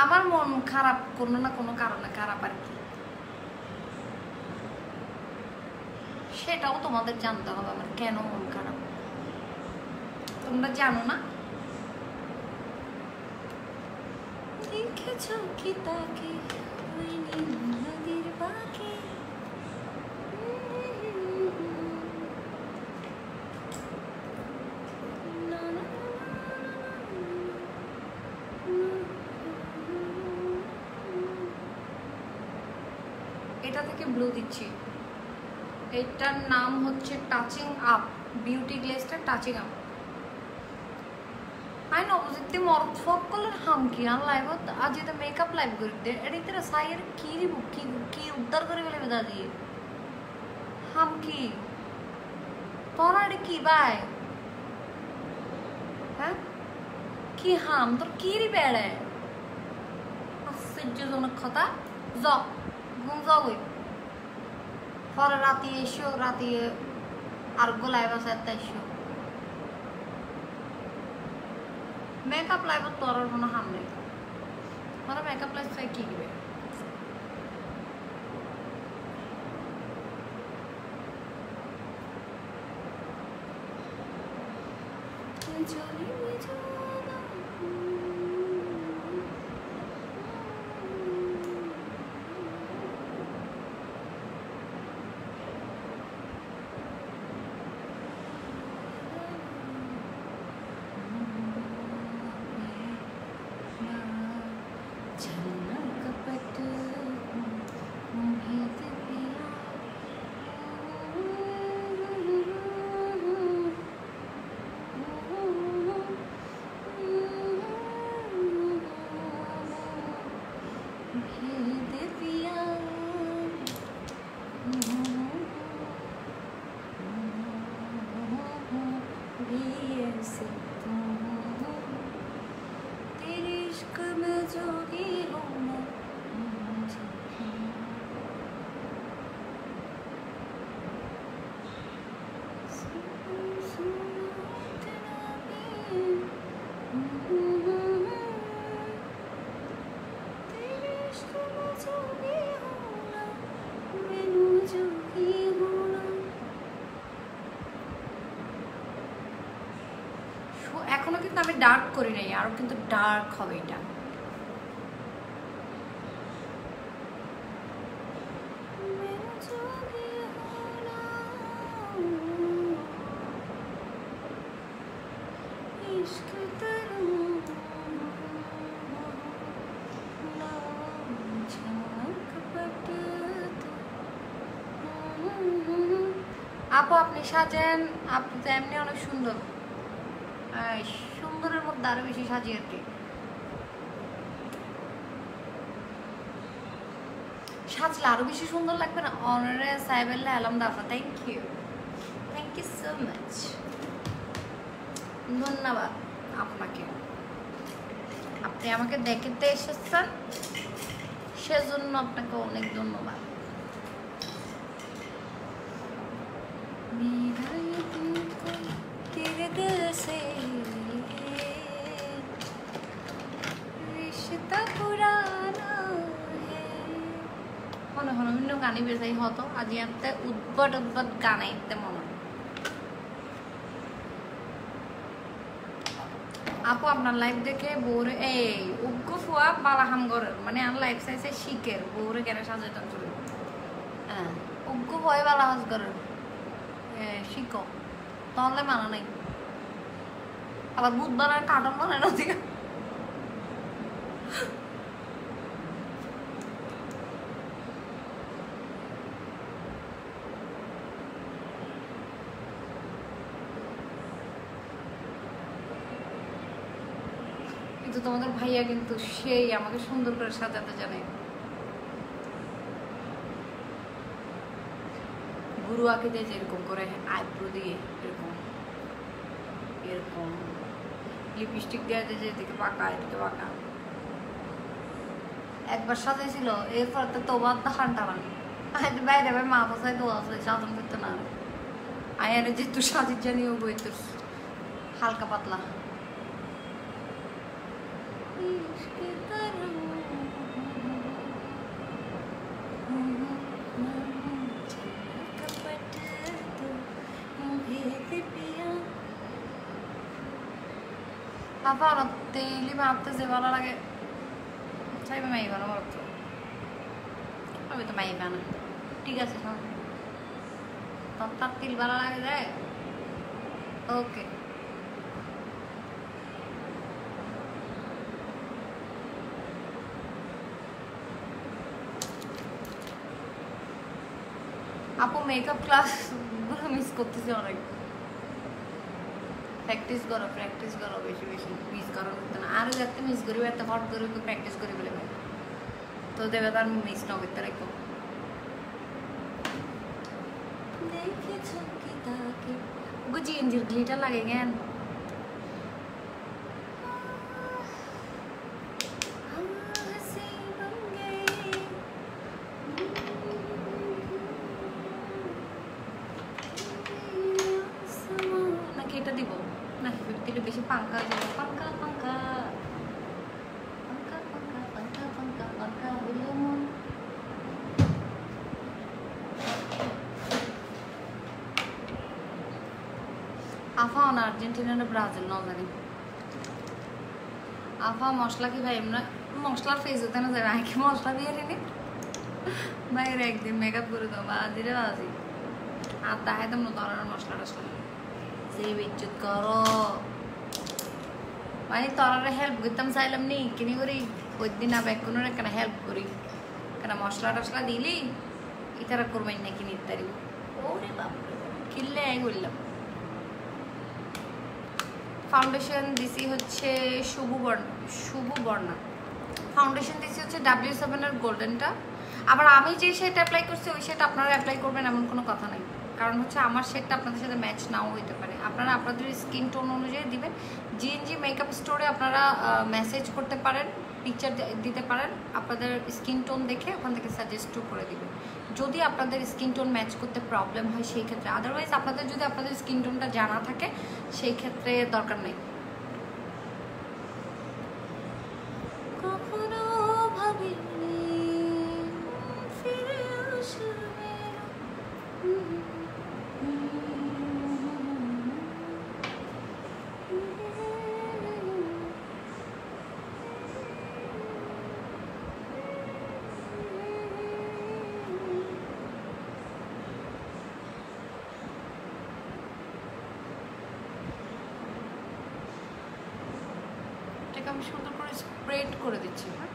আমার মন খারাপ কোনো না কোনো কারণে খারাপ আর কি, সেটাও তোমাদের জানতে হবে আমার কেন মন খারাপ। তোমরা জানো না? দেখেছো কি তাকে ওই নীল নদীর বাঁকে, এটা থেকে ব্লু দিচ্ছি। এটার নাম হচ্ছে টাচিং আপ, বিউটি গ্লেজটা টাচিং আপ। আইন অপোজিটলি মরদ সকলের হাম কি আর লাইভত আজ এটা মেকআপ লাইভ করে দে এডিতে সাইয়ের কি রিব কি কি উদ্ধার করে ফেলে বেদা দিয়ে হাম কি তোরা এটা কি বাই হ্যাঁ কি হাম তোর কি রি বেড়ে আশ্চর্যজনক কথা। য ঘুম যাও ওই পরে রাতে এসো, রাতে আর গোলায় বাসা এসো মেকআপ লাইভ তোর কোনো হাম নেই। তোরা মেকআপ লাইভ চাই কি দিবে এখনো কিন্তু আমি ডার্ক করি নাই, আরো কিন্তু ডার্ক হবে এটা। আপু আপনি সাজেন, আপনি তো এমনি অনেক সুন্দর, সুন্দরের মধ্যে আরো বেশি সাজি আর কি। সাজলে আরো বেশি সুন্দর লাগবে না? অনারে সাহেবেল্লা আলম দাফা, থ্যাংক ইউ সো মাচ, ধন্যবাদ আপনাকে। আপনি আমাকে দেখতে এসেছেন সেজন্য আপনাকে অনেক ধন্যবাদ। মনে হয় অন্য গানে বেজাই হতো, আজ এতে উদ্ভট উদ্ভট গান আইতে মনে হয়। আপু আপনার লাইভ দেখে বউরে এই উগ্র ফুয়া বালাহামগরের মানে আমার লাইভ চাইছে শিখের বউরে কেন সাজাইতাম চলে হ্যাঁ উগ্র ফুয়াই বালাহাজগরের শিখো তাহলে মানা নাই। আবার বুধবার আর কার্টন বানায় না দিকে কিন্তু তোমাদের ভাইয়া কিন্তু সেই আমাকে সুন্দর করে সাজাতে জানে। গুরু আঁকে দিয়ে যেরকম করে আইব্রো দিয়ে এরকম এরকম লিপস্টিক দেওয়া যায় যেদিকে পাকা এদিকে পাকা একবার সাজাইছিল, এরপর তো তোমার ধান টানানি আজ বাইরে ভাই মা বসায় দোয়া আছে সাধন করতে না আয়ারে যে তুই সাজির জানিও বই তোর হালকা পাতলা apa orang teli mata sevala lagi saya memang iba nomor tu tapi tu memang iba na tiga sih sama tak til bala lagi deh oke aku makeup class belum miss করতে sih orang প্র্যাকটিস করো বেশি বেশি miss করার মতো না আরও যাতে miss করি এত হট করে প্র্যাকটিস করি বলে তো দেবে তার মিস না করতে রাখো দেখেছো কি তাকে ওগো জিঞ্জির গ্লিটার লাগে গেন নাকি এটা দিব না দিলে বেশি পাঙ্কা হয়ে যাবে পাঙ্কা পাঙ্কা পাঙ্কা পাঙ্কা পাঙ্কা পাঙ্কা পাঙ্কা হলো মন আফা না আর্জেন্টিনা না ব্রাজিল না জানি আফা মশলা কি ভাই এমনা মশলার ফেস হতে না যায় কি মশলা দিয়ে নিনি বাইরে একদিন মেকআপ করে দাও বাজিরে বাজি আর তাহে তো ধরনের মশলা টসলা সেই বিচ্যুত করো মানে তোরা হেল্প করতাম চাইলাম নি কিনি করি ওই দিন আবার কোনো কেন হেল্প করি কেন মশলা টসলা দিলি ইতারা করবেন নাকি নিতারি ওরে বাপরে কিনলে করলাম ফাউন্ডেশন দিছি হচ্ছে শুভ বর্ণা ফাউন্ডেশন দিছি হচ্ছে W7 এর গোল্ডেনটা আবার আমি যে শেড অ্যাপ্লাই করছি ওই শেড আপনারা অ্যাপ্লাই করবেন এমন কোনো কথা নাই কারণ হচ্ছে আমার শেডটা আপনাদের সাথে ম্যাচ নাও হইতে পারে আপনারা আপনাদের স্কিন টোন অনুযায়ী দিবেন GNG মেকআপ স্টোরে আপনারা মেসেজ করতে পারেন পিকচার দিতে পারেন আপনাদের স্কিন টোন দেখে ওখান থেকে সাজেস্টও করে দিবেন যদি আপনাদের স্কিন টোন ম্যাচ করতে প্রবলেম হয় সেই ক্ষেত্রে আদারওয়াইজ আপনাদের যদি আপনাদের স্কিন টোনটা জানা থাকে সেই ক্ষেত্রে দরকার নেই কখনো ভাবিনি ফিরে আসবে আমি সুন্দর করে স্প্রেড করে দিচ্ছি হ্যাঁ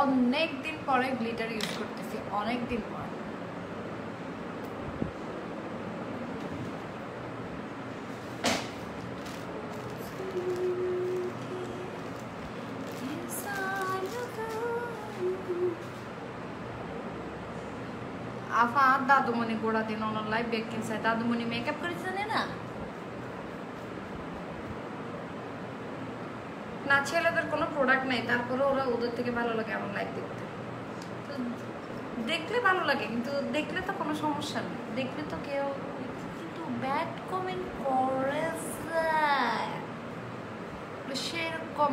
অনেক দিন পরে গ্লিটার ইউজ করতেছি অনেক দিন পর আফা দাদুমণি গোড়া দিন অনলাইন লাইভ বেকিং সাই দাদুমণি মেকআপ করেছে না না ছেলেদের কোনো প্রোডাক্ট নাই তারপরে ওরা ওদের থেকে ভালো লাগে আমার লাইভ দেখতে তো দেখলে ভালো লাগে কিন্তু দেখলে তো কোনো সমস্যা নেই দেখলে তো কেউ কিন্তু ব্যাড কমেন্ট করে সেরকম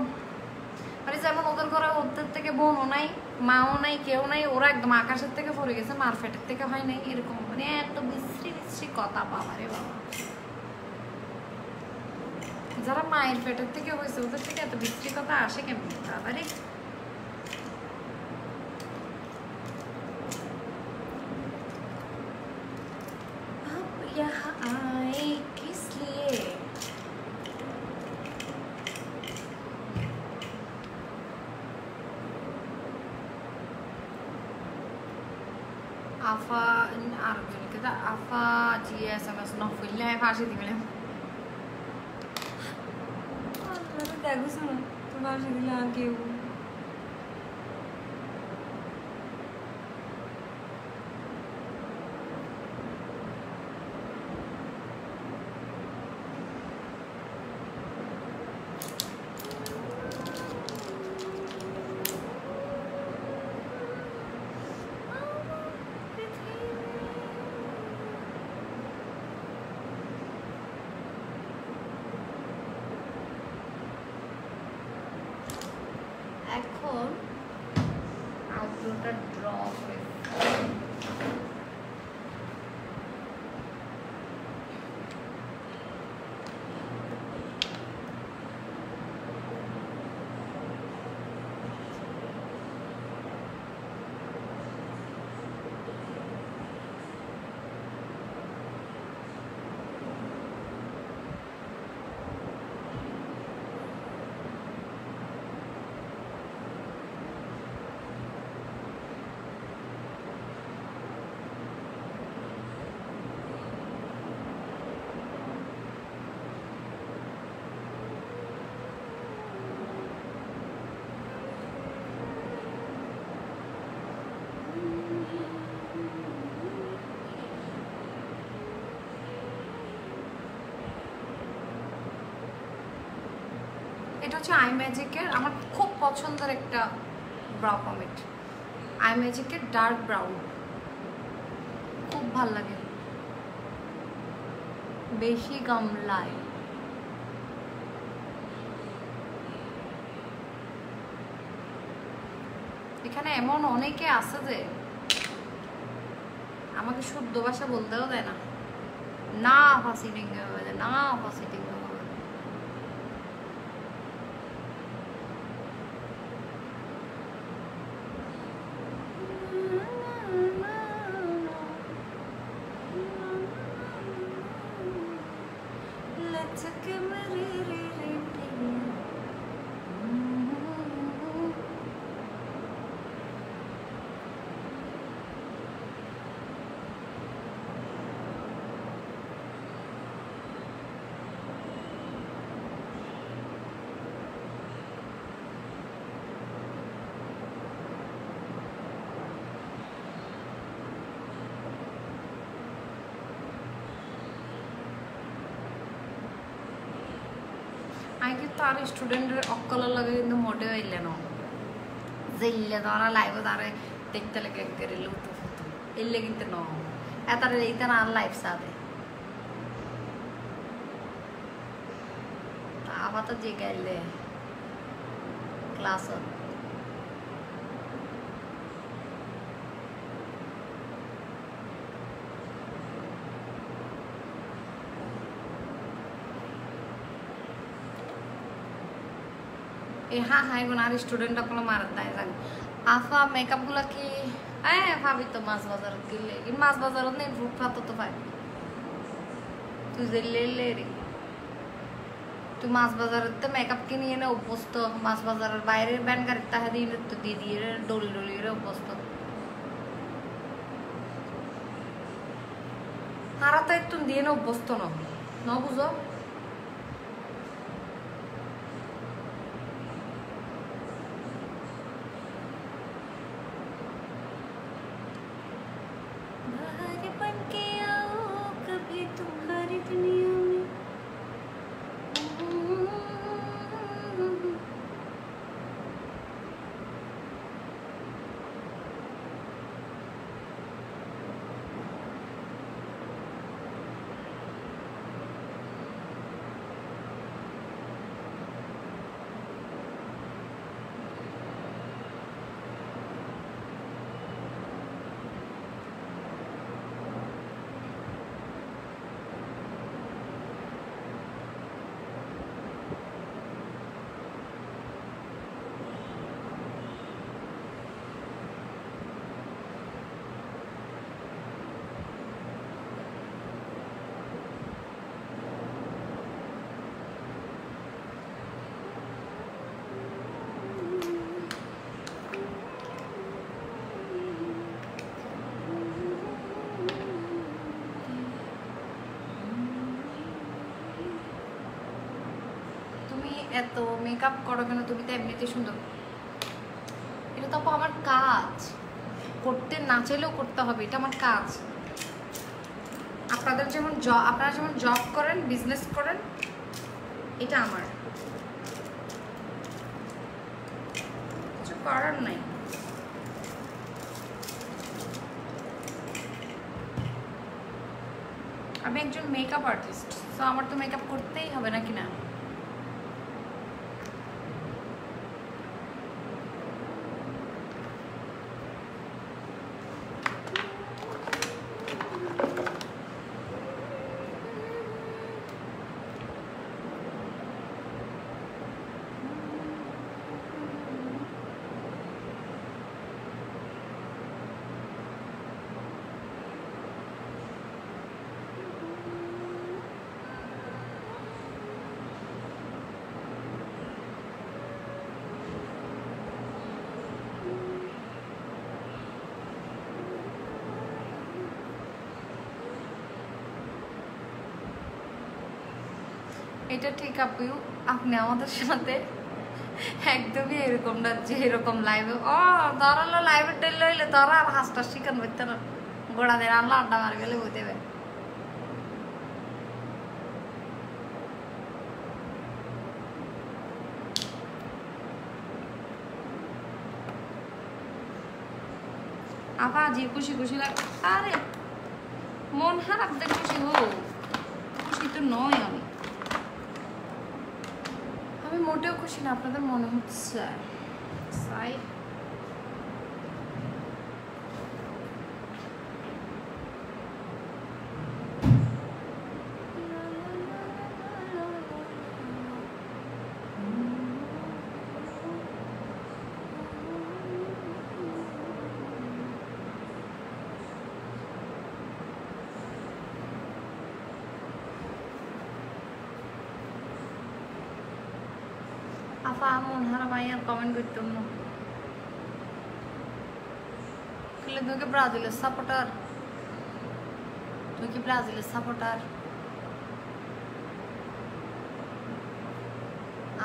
মানে যেমন ওদের ঘরে ওদের থেকে বোনও নাই মাও নাই কেউ নাই ওরা একদম আকাশের থেকে পড়ে গেছে মারফেটের থেকে হয় নাই এরকম মানে এত বিশ্রী বিশ্রী কথা বাবা রে বাবা যারা মায়ের পেটের থেকে হয়েছে ওদের থেকে এত বিশ্রী কথা আসে কেমনি বাবারে। यहाँ आए किस लिए আফা আরেকজনকে তো আফা জি SMS নফুল্লে ফাঁসি দিবেন দেখো শোনো তো ফাঁসি দিলে আর কেউ এখন আউটডোরটা ড্র করে এটা হচ্ছে আই ম্যাজিকের আমার খুব পছন্দের একটা ব্রাউ পমেট আই ম্যাজিকের ডার্ক ব্রাউন খুব ভাল লাগে বেশি গামলায় এখানে এমন অনেকে আছে যে আমাকে শুদ্ধ ভাষা বলতেও দেয় না না ফাসিটিং হবে না ফাসিটিং হবে আমি কিন্তু আর স্টুডেন্টের অক্কলের লাগে কিন্তু মোটেও ইলে না যে ইলে তারা লাইভ তারে দেখতে লাগে একবারে লুতু ফুতু ইলে কিন্তু ন এতারে এইতে না লাইভ সাথে আবার তো যে গাইলে ক্লাস हाँ हाँ एगो नारी स्टूडेंट अपना मारता है जान आफा मेकअप गुला की भाभी तो मास बाजार गेले इन मास बाजार नहीं फुट फातो तो भाई तू जे ले रे तू मास बाजार ते मेकअप की नहीं है ना उपस्त मास बाजार बाहर बैन करता है दिन तो दीदी रे डोली डोली रे उपस्त हारा तो तुम दिए ना उपस्त ना बुझो এত মেকআপ করো কেন, তুমি তো এমনিতে সুন্দর। এটা তো আমার কাজ, করতে না চাইলেও করতে হবে, এটা আমার কাজ। আপনারা যেমন জব করেন, বিজনেস করেন, এটা আমার কিছু করার নাই। আমি একজন মেকআপ আর্টিস্ট, তো আমার তো মেকআপ করতেই হবে নাকি না? এটা ঠিক আপু, আপনি আমাদের সাথে একদমই এরকম না যে এরকম লাইভে ধরালো লাইভে টেল হইলে ধরা আর হাসটা শিখান বইতে না, গোড়া দিয়ে আল্লাহ আড্ডা মার গেলে বই দেবে। আপা জি খুশি খুশি লাগে, আরে মন খারাপ দেখ খুশি হোক, খুশি তো নয় আমি মোটেও খুশি না, আপনাদের মনে হচ্ছে সাই। আপা মন হারা ভাই আর কমেন্ট করতাম না, তুই কি ব্রাজিলের সাপোর্টার? তুই কি ব্রাজিলের সাপোর্টার?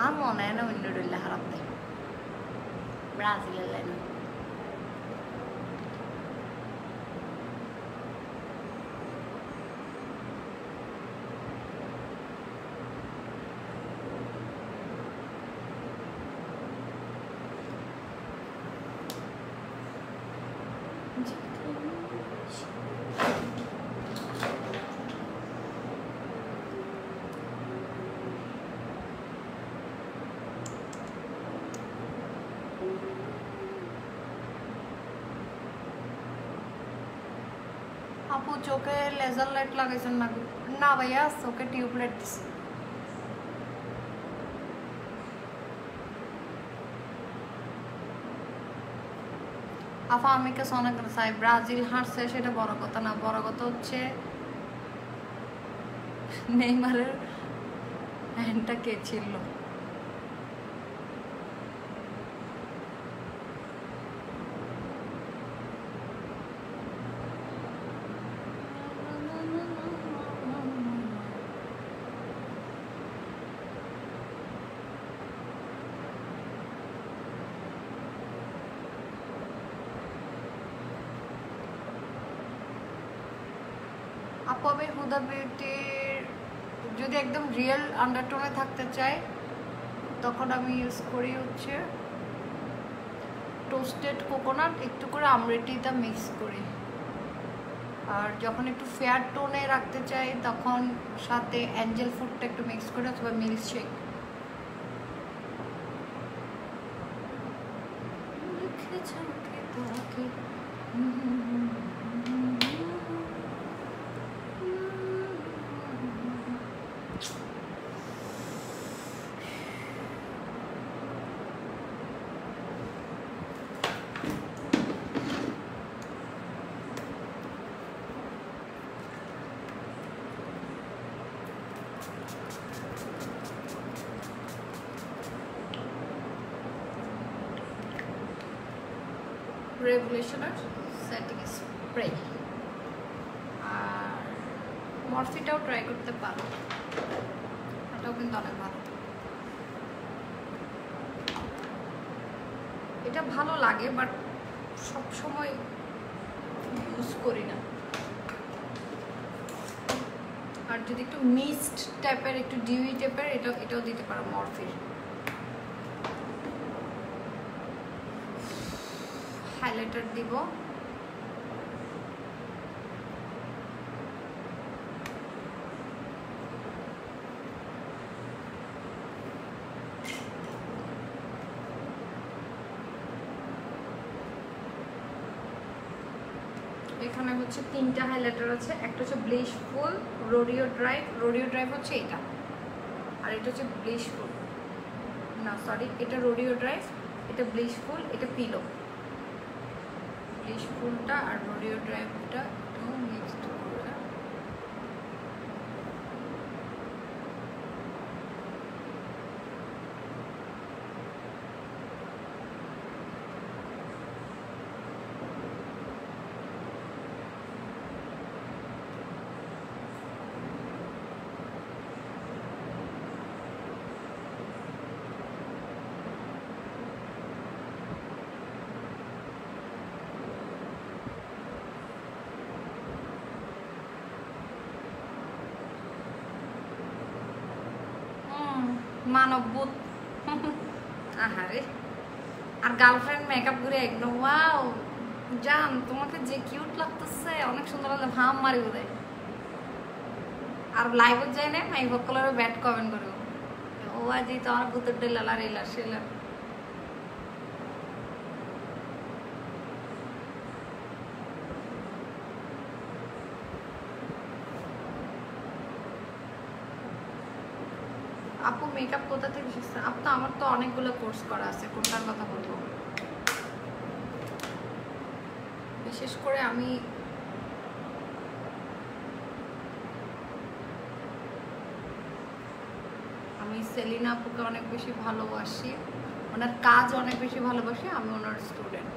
আর মনে হয় না অন্য ডলে হারাপ দেয় ব্রাজিলের লাইন। আপু চোখে লেজার লাইট লাগাইছেন না? না ভাইয়া, চোখে টিউবলাইট দিছি। আপা আমি কে অনেক চাই ব্রাজিল হারছে, সেটা বড় কথা না, বড় কথা হচ্ছে নেইমারের হ্যান্ডটা কে ছিল। আপু আমি হুদা বিউটির যদি একদম রিয়েল আন্ডারটোনে থাকতে চাই তখন আমি ইউজ করি হচ্ছে টোস্টেড কোকোনাট, একটু করে আমরেটিটা মিক্স করি। আর যখন একটু ফেয়ার টোনে রাখতে চাই তখন সাথে অ্যাঞ্জেল ফুডটা একটু মিক্স করে অথবা মিল্ক শেক। রেভলিউশনার সেটিং স্প্রে আর মরফিটাও ট্রাই করতে পারো, এটাও কিন্তু অনেক ভালো। এটা ভালো লাগে বাট সব সময় ইউজ করি না। আর যদি একটু মিস্ট টাইপের, একটু ডিউই টাইপের, এটাও দিতে পারো মরফির। হাইলাইটার দিব, এখানে হচ্ছে 3টা হাইলাইটার আছে। একটা হচ্ছে ব্লিশফুল, রোডিও ড্রাইভ হচ্ছে এটা, আর এটা হচ্ছে ব্লিশফুল, না সরি, এটা রোডিও ড্রাইভ, এটা ব্লিশফুল, এটা পিলো। ব্লিশফুলটা আর রোডিও ড্রাইভটা একটু মিক্সড করে মানববোধ। আহারে, আর গার্লফ্রেন্ড মেকআপ করে একদম ওয়াও জান, তোমাকে যে কিউট লাগতেছে, অনেক সুন্দর লাগছে, ভাম মারি বোধ। আর লাইভত যাই না মাই সকলেরও ব্যাড কমেন্ট করবো, ও আজি তোমার ভূতের ডেলার এলার সেলার। আপু মেকআপ কোথা থেকে শিখছেন? আপু তো আমার তো অনেকগুলো কোর্স করা আছে, কোনটার কথা বলবো? বিশেষ করে আমি সেলিনা আপুকে অনেক বেশি ভালোবাসি, ওনার কাজ অনেক বেশি ভালোবাসি, আমি ওনার স্টুডেন্ট।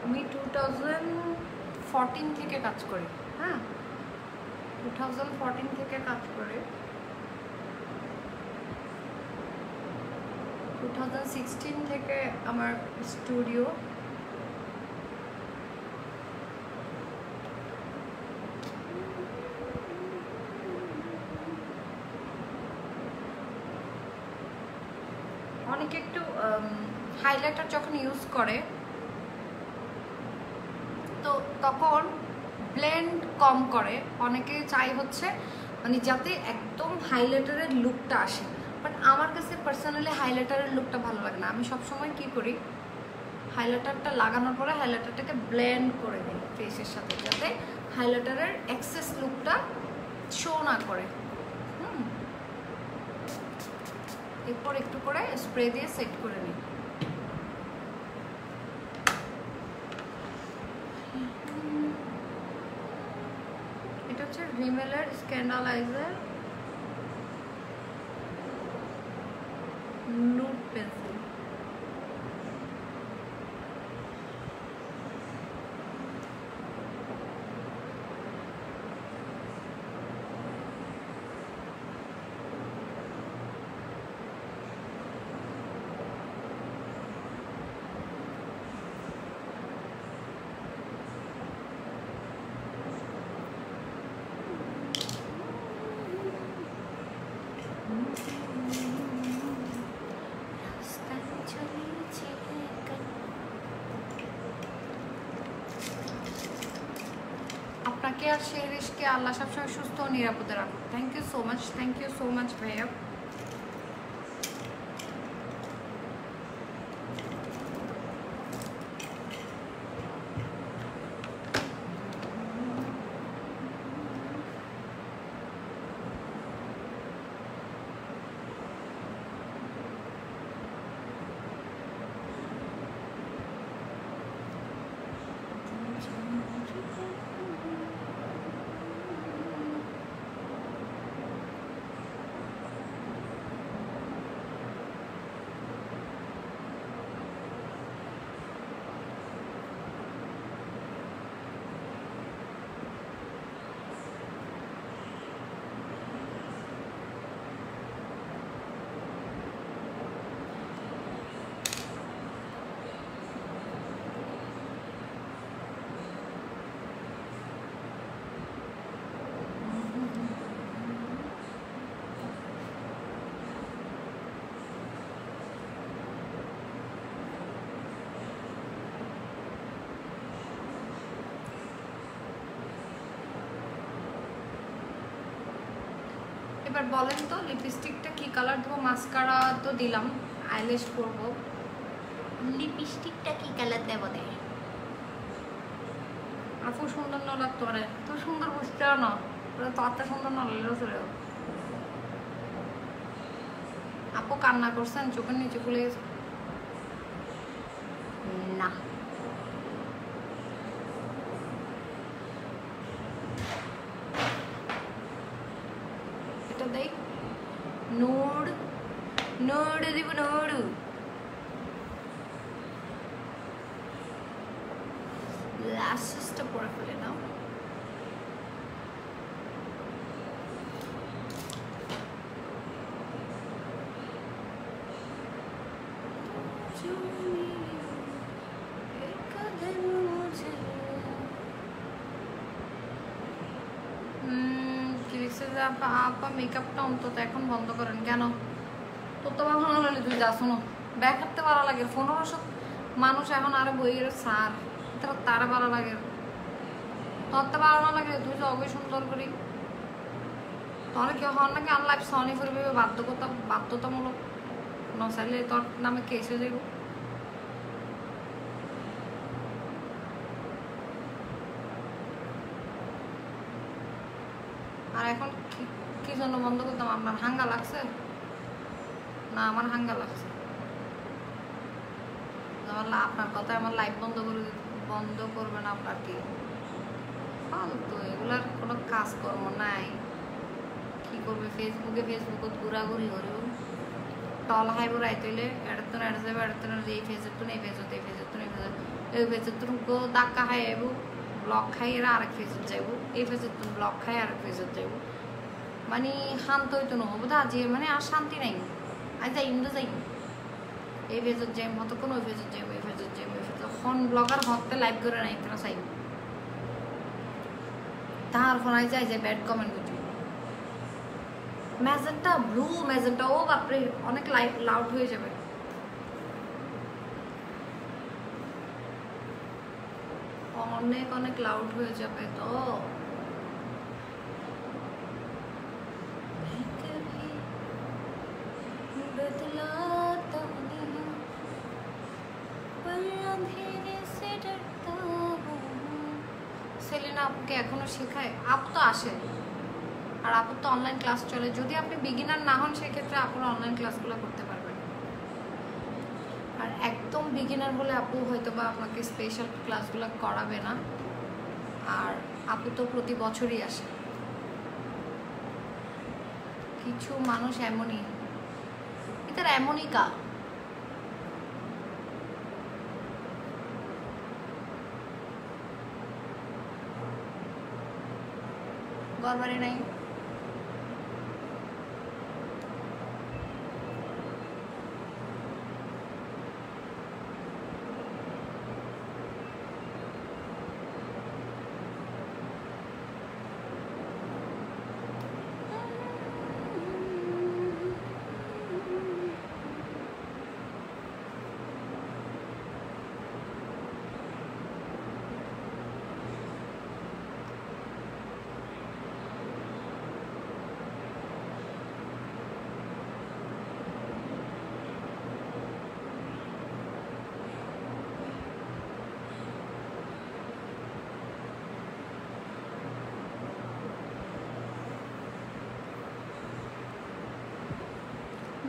আমি 2014 থেকে কাজ করি, হ্যাঁ 2014 থেকে কাজ করি। 2016 থেকে আমার স্টুডিও। অনেকে একটু হাইলাইটার যখন ইউজ করে তো তখন ব্লেন্ড কম করে, অনেকে চাই হচ্ছে মানে যাতে একদম হাইলাইটারের লুকটা আসে, বাট আমার কাছে পার্সোনালি হাইলাইটারের লুকটা ভালো লাগে না। আমি সবসময় কি করি, হাইলাইটারটা লাগানোর পরে হাইলাইটারটাকে ব্লেন্ড করে দিই ফেসের সাথে, যাতে হাইলাইটারের এক্সেস লুকটা শো না করে। এরপর একটু করে স্প্রে দিয়ে সেট করে নিই। এটা হচ্ছে রিমেলের স্ক্যান্ডালাইজার নুড পেন্সিল। আপনাকে আর শেরিশকে আল্লাহ সবসময় সুস্থ ও নিরাপদে রাখুন। থ্যাংক ইউ সো মাচ ভাইয়া। এবার বলেন তো লিপস্টিকটা কি কালার দেবো? মাস্কারা তো দিলাম, আইল্যাশ করব, লিপস্টিকটা কি কালার দেবো? দে আপু সুন্দর না লাগতো, মানে তো সুন্দর বুঝতে না, তো এত সুন্দর না লাগলেও চলে। আপু কান্না করছেন, চোখের নিচে খুলে গেছে? না, এটা দেখ নোড, নোড দিব, নোড ল্যাশেসটা পরে ফেলে নাও। আপা মেকআপটা অন্তত এখন বন্ধ করেন কেন? তোর তো ভালো লাগলে তুই যা, শোনো ব্যাগ হাঁটতে ভালো লাগে, 1500 মানুষ এখন আরো বইয়ের সার, তারা ভালো লাগে, তোর তো ভালো না লাগে, তুই তো অবশ্যই সুন্দর করি, তাহলে কেউ হন নাকি আনলাইফ সনি করবি বাধ্যতামূলক নসাইলে তোর নামে কেসে যাইব। আর এখন কি জন্য বন্ধ করতাম? আপনার হাঙ্গা লাগছে? না আমার হাঙ্গা লাগছে, আপনার কথায় আমার লাইভ বন্ধ করবেন আপনার কি ফালতু, এগুলার কোনো কাজকর্ম নাই। কি করবে ফেসবুকত ঘোরাঘুরি করব, টল হাইব রাইতইলে এটা তো এটা যাবে, এটা তো এই ফেসের তো এই ফেসত, এই ফেসের তো এই ফেসত, এই ফেসের তো ধাক্কা খাই আইব, ব্লক খাই এরা আরেক ফেসত যাইব, এই ফেসের তো ব্লক খাই আরেক ফেসত যাইব, মানে শান্ত হইতো না হবো যে মানে আর শান্তি নাই। আজ যাইম তো যাইম, এই ফেসত যাইম কতক্ষণ, ওই ফেসত যাইম, এই ফেসত যাইম, ওই ফেসত হন ব্লগার হতে লাইভ করে নাই তারা চাইব, তার ফোন আই যায় যে ব্যাড কমেন্ট বুঝি ম্যাজেন্টা ব্লু, ম্যাজেন্টা ও বাপরে অনেক লাউড হয়ে যাবে, অনেক অনেক লাউড হয়ে যাবে তো। সেলিনা আপুকে এখনো শেখায়? আপু তো আসে, আর আপুর তো অনলাইন ক্লাস চলে, যদি আপনি বিগিনার না হন সেক্ষেত্রে আপুর অনলাইন ক্লাসগুলো করতে পারবেন, আর একদম বিগিনার বলে আপু হয়তো বা আপনাকে স্পেশাল ক্লাসগুলো করাবে না, আর আপু তো প্রতি বছরই আসে। কিছু মানুষ এমনই, এটার এমনই কা গড়বাড়ি নাই।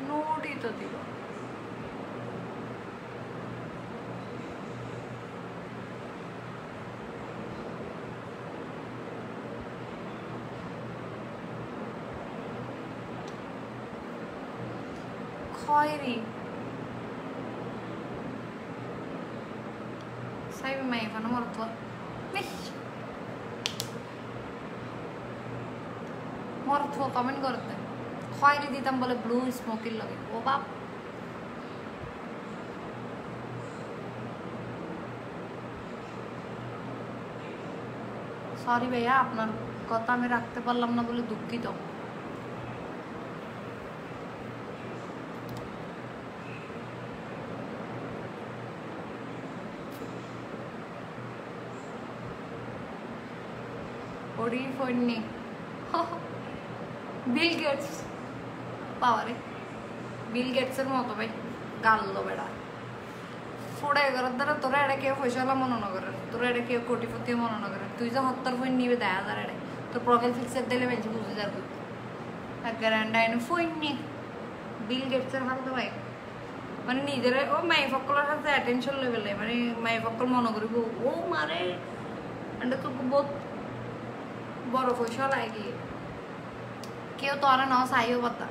নোটই তো দিব, খয়েরি সাইবে মাই এখানে মরত মরত কমেন্ট করতে, খয়েরি দিতাম বলে ব্লু স্মোকির লগে, ও বাপ সরি ভাইয়া, আপনার কথা আমি রাখতে পারলাম না বলে দুঃখিত। ওরি ফোননি বিল গেটস পাওয়ারে বিল গেটসের মতো ভাই গাল্লো বেড়া ফোড়া এগারোর দ্বারা তোরা এটা কেউ পয়সাওয়ালা মনে না করে তোরা এটা কেউ কোটিপতি মনে না করে তুই যে হত্যার ফোন নিবে 10,000 এটা তোর প্রোফাইল পিকচার দিলে বেঞ্চে বুঝে যাবি গ্যারান্ডাইন ফোন নিয়ে বিল গেটসের হাতে ভাই মানে নিজের ও মাই ফকলের সাথে অ্যাটেনশন লেভেলে মানে মাই ফকল মনে করিব ও মারে এটা তো বহুত বড় পয়সা লাগে কেউ তো আর ন চাইও পাতা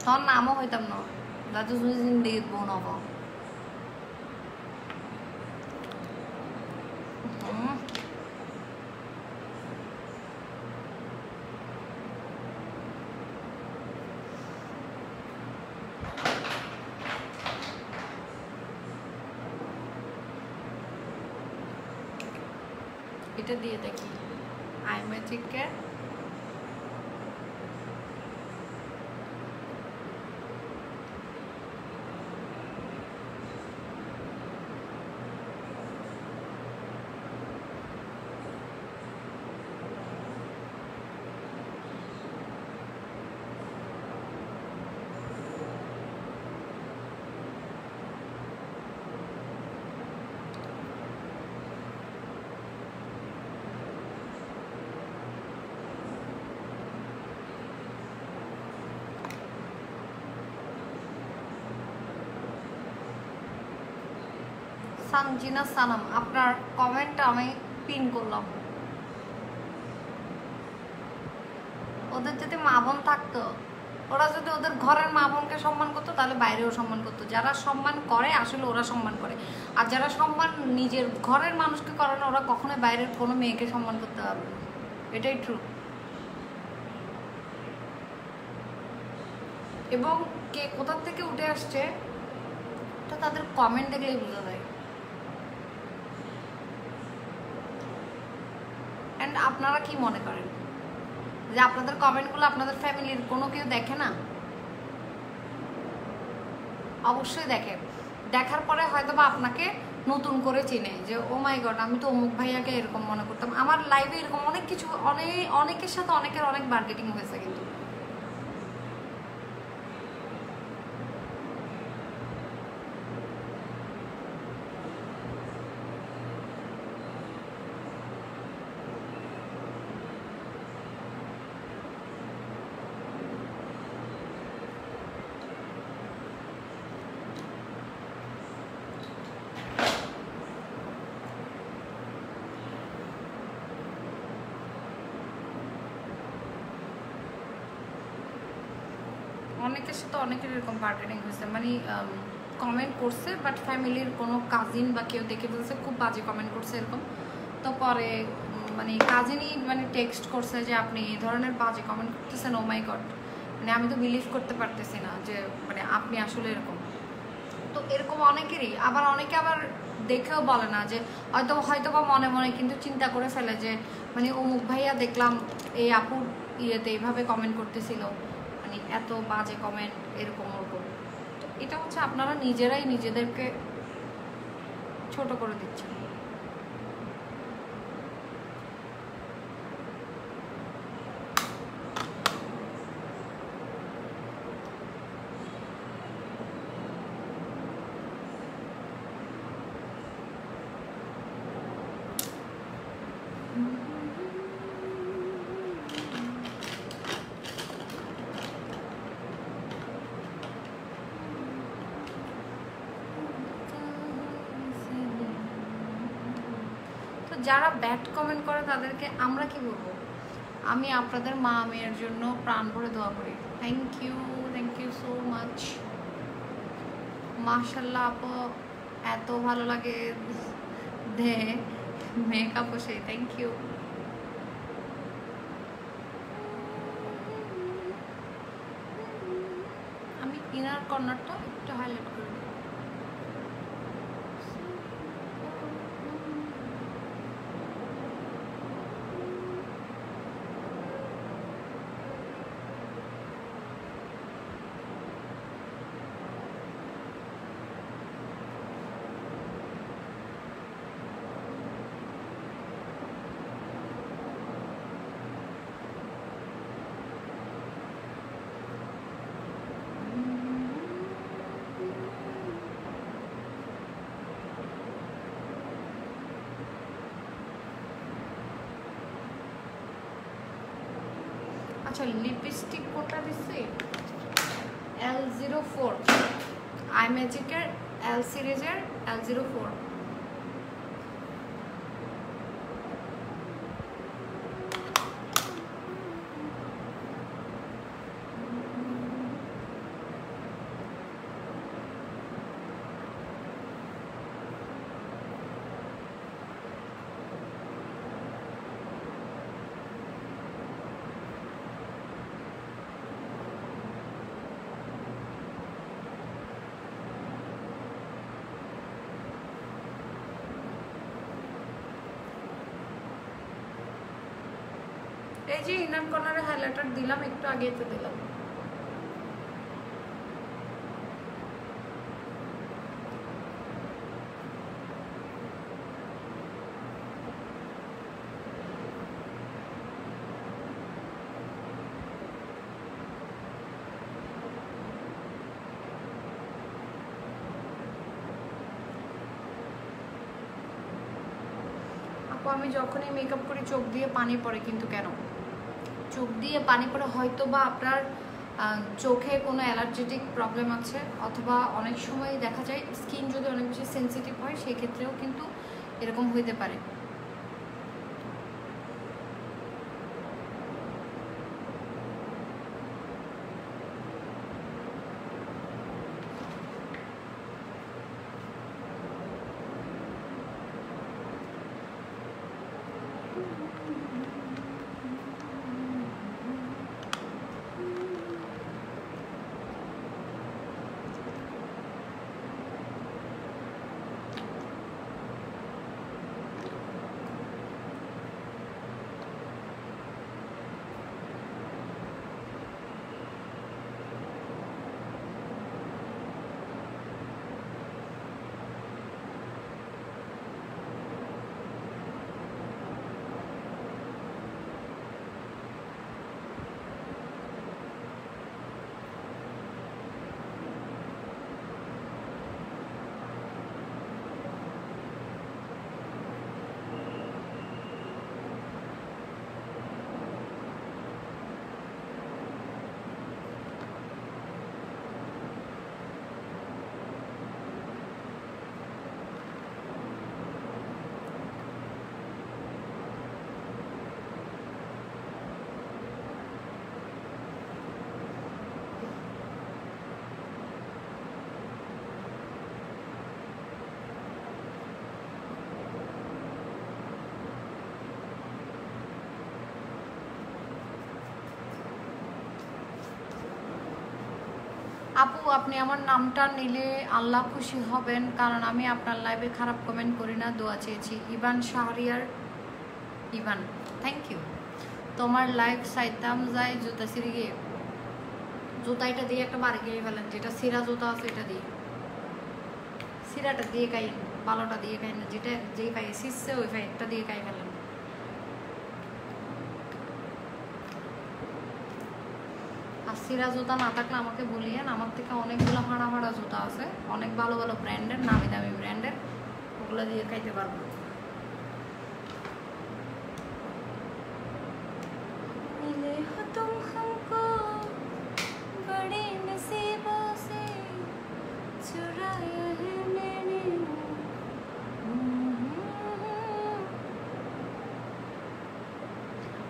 তোর নামও হইতাম না দাদু জিন্দগি বোন হব এটা দিয়ে দেখি আই ম্যাজিকে সানজিনা সানাম আপনার কমেন্টটা আমি পিন করলাম ওদের যদি মা বোন থাকতো ওরা যদি ওদের ঘরের মা বোনকে সম্মান করতো তাহলে বাইরেও সম্মান করতো যারা সম্মান করে আসলে ওরা সম্মান করে আর যারা সম্মান নিজের ঘরের মানুষকে করে না ওরা কখনোই বাইরের কোনো মেয়েকে সম্মান করতে পারবে না এটাই ট্রু এবং কে কোথা থেকে উঠে আসছে এটা তাদের কমেন্ট দেখলেই বোঝা যায় অ্যান্ড আপনারা কি মনে করেন যে আপনাদের কমেন্টগুলো আপনাদের ফ্যামিলির কোনো কেউ দেখে না অবশ্যই দেখে দেখার পরে হয়তো বা আপনাকে নতুন করে চিনে যে ও মাই গড আমি তো অমুক ভাইয়াকে এরকম মনে করতাম আমার লাইভে এরকম অনেক কিছু অনেকের সাথে অনেকের অনেক মার্কেটিং হয়েছে কিন্তু অনেকের সাথে অনেকের এরকম বার্গেনিং হয়েছে মানে কমেন্ট করছে বাট ফ্যামিলির কোনো কাজিন বা কেউ দেখে বলছে খুব বাজে কমেন্ট করছে এরকম তো পরে মানে কাজিনই মানে টেক্সট করছে যে আপনি এই ধরনের বাজে কমেন্ট করতেছেন ও মাই গড মানে আমি তো বিলিভ করতে পারতেছি না যে মানে আপনি আসলে এরকম তো এরকম অনেকেরই আবার অনেকে আবার দেখেও বলে না যে হয়তো বা মনে মনে কিন্তু চিন্তা করে ফেলে যে মানে অমুক ভাইয়া দেখলাম এই আপুর ইয়েতে এইভাবে কমেন্ট করতেছিল মানে এত বাজে কমেন্ট এরকম ওরকম তো এটা হচ্ছে আপনারা নিজেরাই নিজেদেরকে ছোট করে দিচ্ছেন যারা ব্যাড কমেন্ট করে তাদেরকে আমরা কি বলবো আমি আপনাদের মা মেয়ের জন্য প্রাণ ভরে দোয়া করি থ্যাংক ইউ সো মাচ মাশাআল্লাহ আপু এত ভালো লাগে দে মেকআপ সেই থ্যাংক ইউ আমি ইনার কর্নারটা একটু হাইলাইট করি আচ্ছা লিপস্টিক কোনটা দিচ্ছি L04 আই ম্যাজিকের L সিরিজের L04 এই যে ইনার কর্নারে হাইলাইটার দিলাম একটু আগে তো দিলাম আপু আমি যখনই মেকআপ করি চোখ দিয়ে পানি পড়ে কিন্তু কেন চোখ দিয়ে পানি পড়ে হয়তো বা আপনার চোখে কোনো অ্যালার্জেটিক প্রবলেম আছে অথবা অনেক সময় দেখা যায় স্কিন যদি অনেক বেশি সেন্সিটিভ হয় সেই ক্ষেত্রেও কিন্তু এরকম হইতে পারে আপু আপনি আমার নামটা নিলে আল্লাহ খুশি হবেন কারণ আমি আপনার লাইভে খারাপ কমেন্ট করি না দোয়া চেয়েছি ইভান শাহরিয়ার ইভান থ্যাংক ইউ তোমার লাইভ সাইতাম যায় জুতা সিঁড়ি গিয়ে জুতা এটা দিয়ে একটা বাড়ি গিয়ে ফেলেন যেটা সিরা জুতা আছে এটা দিয়ে সিরাটা দিয়ে খাই ভালোটা দিয়ে খাই না যেটা যেই পাই সিসছে ওই একটা দিয়ে খাই ফেলেন আর সিরা জুতা না থাকলে আমাকে বলিয়েন আমার থেকে অনেকগুলো হাঁড়া হাঁড়া জুতা আছে অনেক ভালো ভালো ব্র্যান্ডের নামি দামি ব্র্যান্ডের ওগুলো দিয়ে খাইতে পারবো মিলে হো তুম हमको बड़े नसीबों से चुराया है मैंने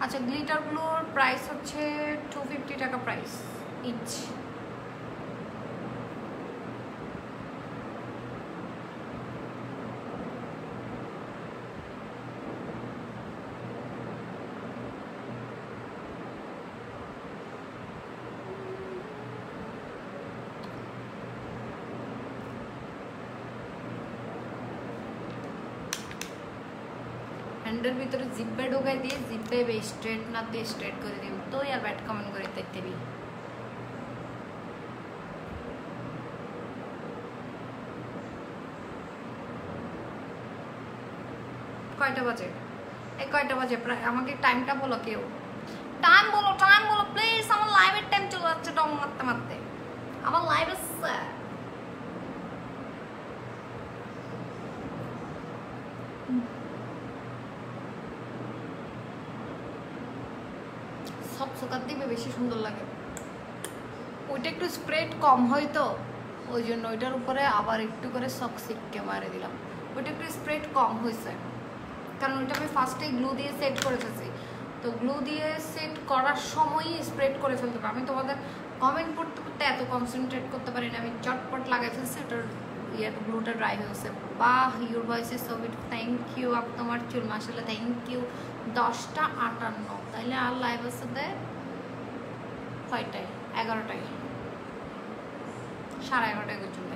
আচ্ছা গ্লিটারগুলোর প্রাইস হচ্ছে 250 টাকা প্রাইস ইচ হ্যান্ডের ভিতরে জিপে ঢোকাই দিয়ে জিপে স্ট্রেট না দিয়ে স্ট্রেট করে দিব তো আর ব্যাড কমেন্ট করে দেখতে দিই কয়টা বাজে এই কয়টা বাজে প্রায় আমাকে টাইমটা বলো কেউ টাইম বলো প্লিজ আমার লাইভের টাইম চলে যাচ্ছে ডং মারতে মারতে আমার লাইভ আছে ছকছকার দিবে বেশি সুন্দর লাগে। ওইটা একটু স্প্রেড কম হয় তো ওই জন্য ওইটার উপরে আবার একটু করে সক সিটকে মারে দিলাম। ওইটা একটু স্প্রেড কম হয়েছে কারণ ওইটা আমি ফার্স্টে গ্লু দিয়ে সেট করে ফেলছি। তো গ্লু দিয়ে সেট করার সময়ই স্প্রেড করে ফেলতে পারি। আমি তোমাদের কমেন্ট পড়তে পড়তে এত কনসেন্ট্রেট করতে পারি না, আমি চটপট লাগাই ফেলছি, ওটার গ্লুটা ড্রাই হয়েছে। বাহ, your voice is so beautiful, thank you. আপ তোমার চুল মাশাআল্লাহ, থ্যাংক ইউ। 10:58 তাইলে আর লাইভ আছে দেয় কয়টায়? 11টায়, 11:30 পর্যন্ত।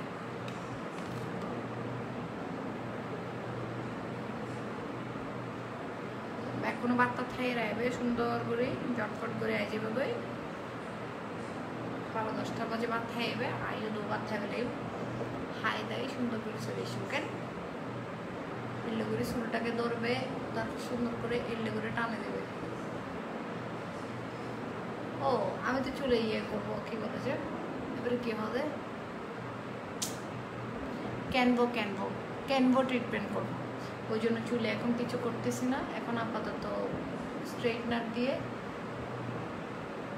এখনো বার্তা থাই রাইবে সুন্দর করে জটপট করে আই যাবে বই 10:30 বাজে বাদ থাইবে আইও দুবার থাকলে হাই দেয় সুন্দর করে চলে শুকেন এলে করে চুলটাকে ধরবে, তারপর সুন্দর করে এলে করে টানে দেবে। ও আমি তো চুলে ইয়ে করবো, কি বলে যে এবারে কি হবে, ক্যানভো ট্রিটমেন্ট করবো। ওই জন্য চুলে এখন কিছু করতেছি না, এখন আপাতত স্ট্রেটনার দিয়ে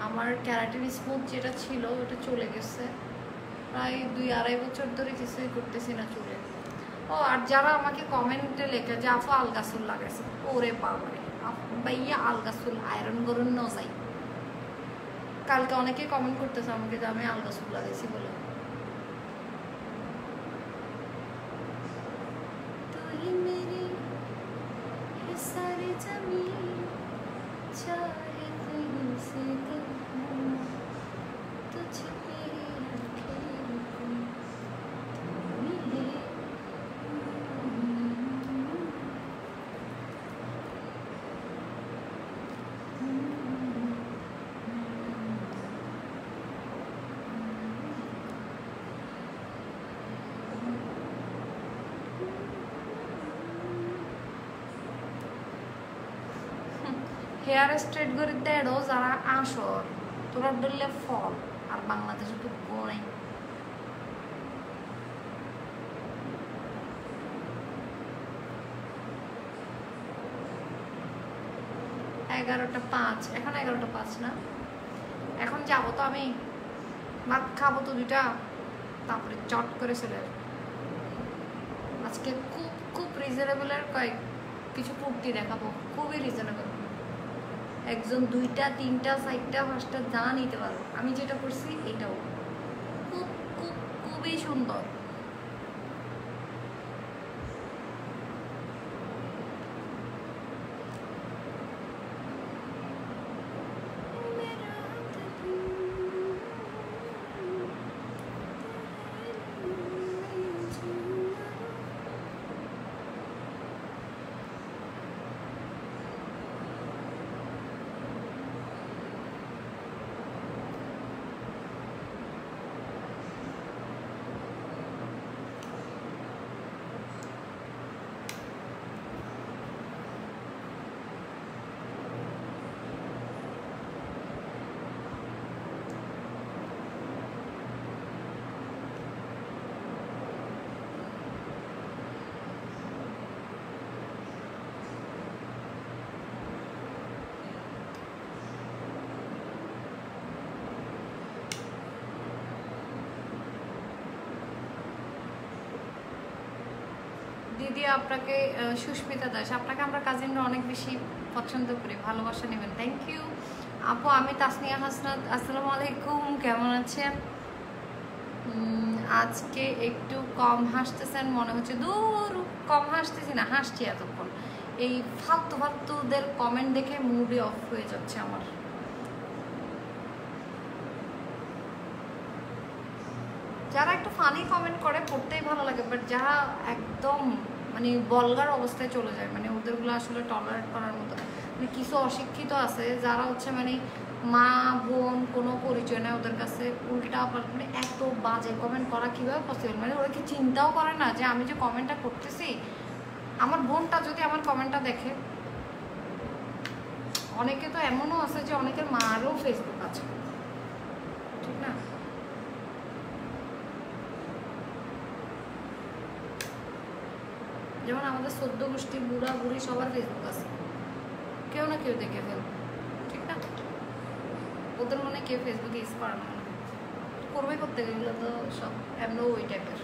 আমার ক্যারাটিন স্মুথ যেটা ছিল ওটা চলে গেছে, প্রায় 2-2.5 বছর ধরে কিছুই করতেছি না চুলে। ও আর যারা আমাকে কমেন্টে লেখে যে আপু আলগা চুল লাগাইছে, ওরে বাবারে ভাইয়া আলগা চুল আয়রন করুন ন যাই। কালকে অনেকে কমেন্ট করতেছে আমাকে যে আমি আলগা চুল লাগাইছি বলে। सारी ज़मीन चाहे कहीं से कहूँ तुझ पे मिले। হেয়ার স্ট্রেট করে দেড়ো যারা আসর তোরা ধরলে ফল আর বাংলাদেশে তো গোড়াই। এগারোটা 5, এখন 11:05 না, এখন যাবো তো আমি ভাত খাবো তো 2টা, তারপরে চট করে চলে আসবো। আজকে খুব খুব রিজনেবলের কিছু কুর্তি দেখাবো, খুবই রিজনেবল। একজন 2টা 3টা 4টা 5টা যা নিতে পারো। আমি যেটা করছি এটাও খুব খুব খুবই সুন্দর। দিদি আপনাকে সুস্মিতা দাস, আপনাকে আমরা কাজিনরা অনেক বেশি পছন্দ করি, ভালোবাসা নেবেন। থ্যাংক ইউ আপু। আমি তাসনিয়া হাসনাত, আসসালামু আলাইকুম, কেমন আছেন? আজকে একটু কম হাসতেছেন মনে হচ্ছে। দূর কম হাসতেছি না, হাসছি এতক্ষণ। এই ফালতু ফালতুদের কমেন্ট দেখে মুডই অফ হয়ে যাচ্ছে আমার। যারা একটু ফানি কমেন্ট করে পড়তেই ভালো লাগে, বাট যারা একদম মানে বলগার অবস্থায় চলে যায়, মানে ওদেরগুলো আসলে টলারেট করার মতো। মানে কিছু অশিক্ষিত আছে যারা হচ্ছে মানে মা বোন কোনো পরিচয় নেই, ওদের কাছে উল্টা মানে এত বাজে কমেন্ট করা কীভাবে পসিবল? মানে ওরা কি চিন্তাও করে না যে আমি যে কমেন্টটা করতেছি, আমার বোনটা যদি আমার কমেন্টটা দেখে। অনেকে তো এমনও আছে যে অনেকের মারও ফেসবুক আছে, ঠিক না? যেমন আমাদের 14 গোষ্ঠী বুড়া বুড়ি সবার ফেসবুক আছে, কেউ না কেউ দেখে ফেলবে, ঠিক না? ওদের মনে কেউ ফেসবুকে ইউজ করে না, করবে করতে গেলে তো সব এমন ওই টাইপের,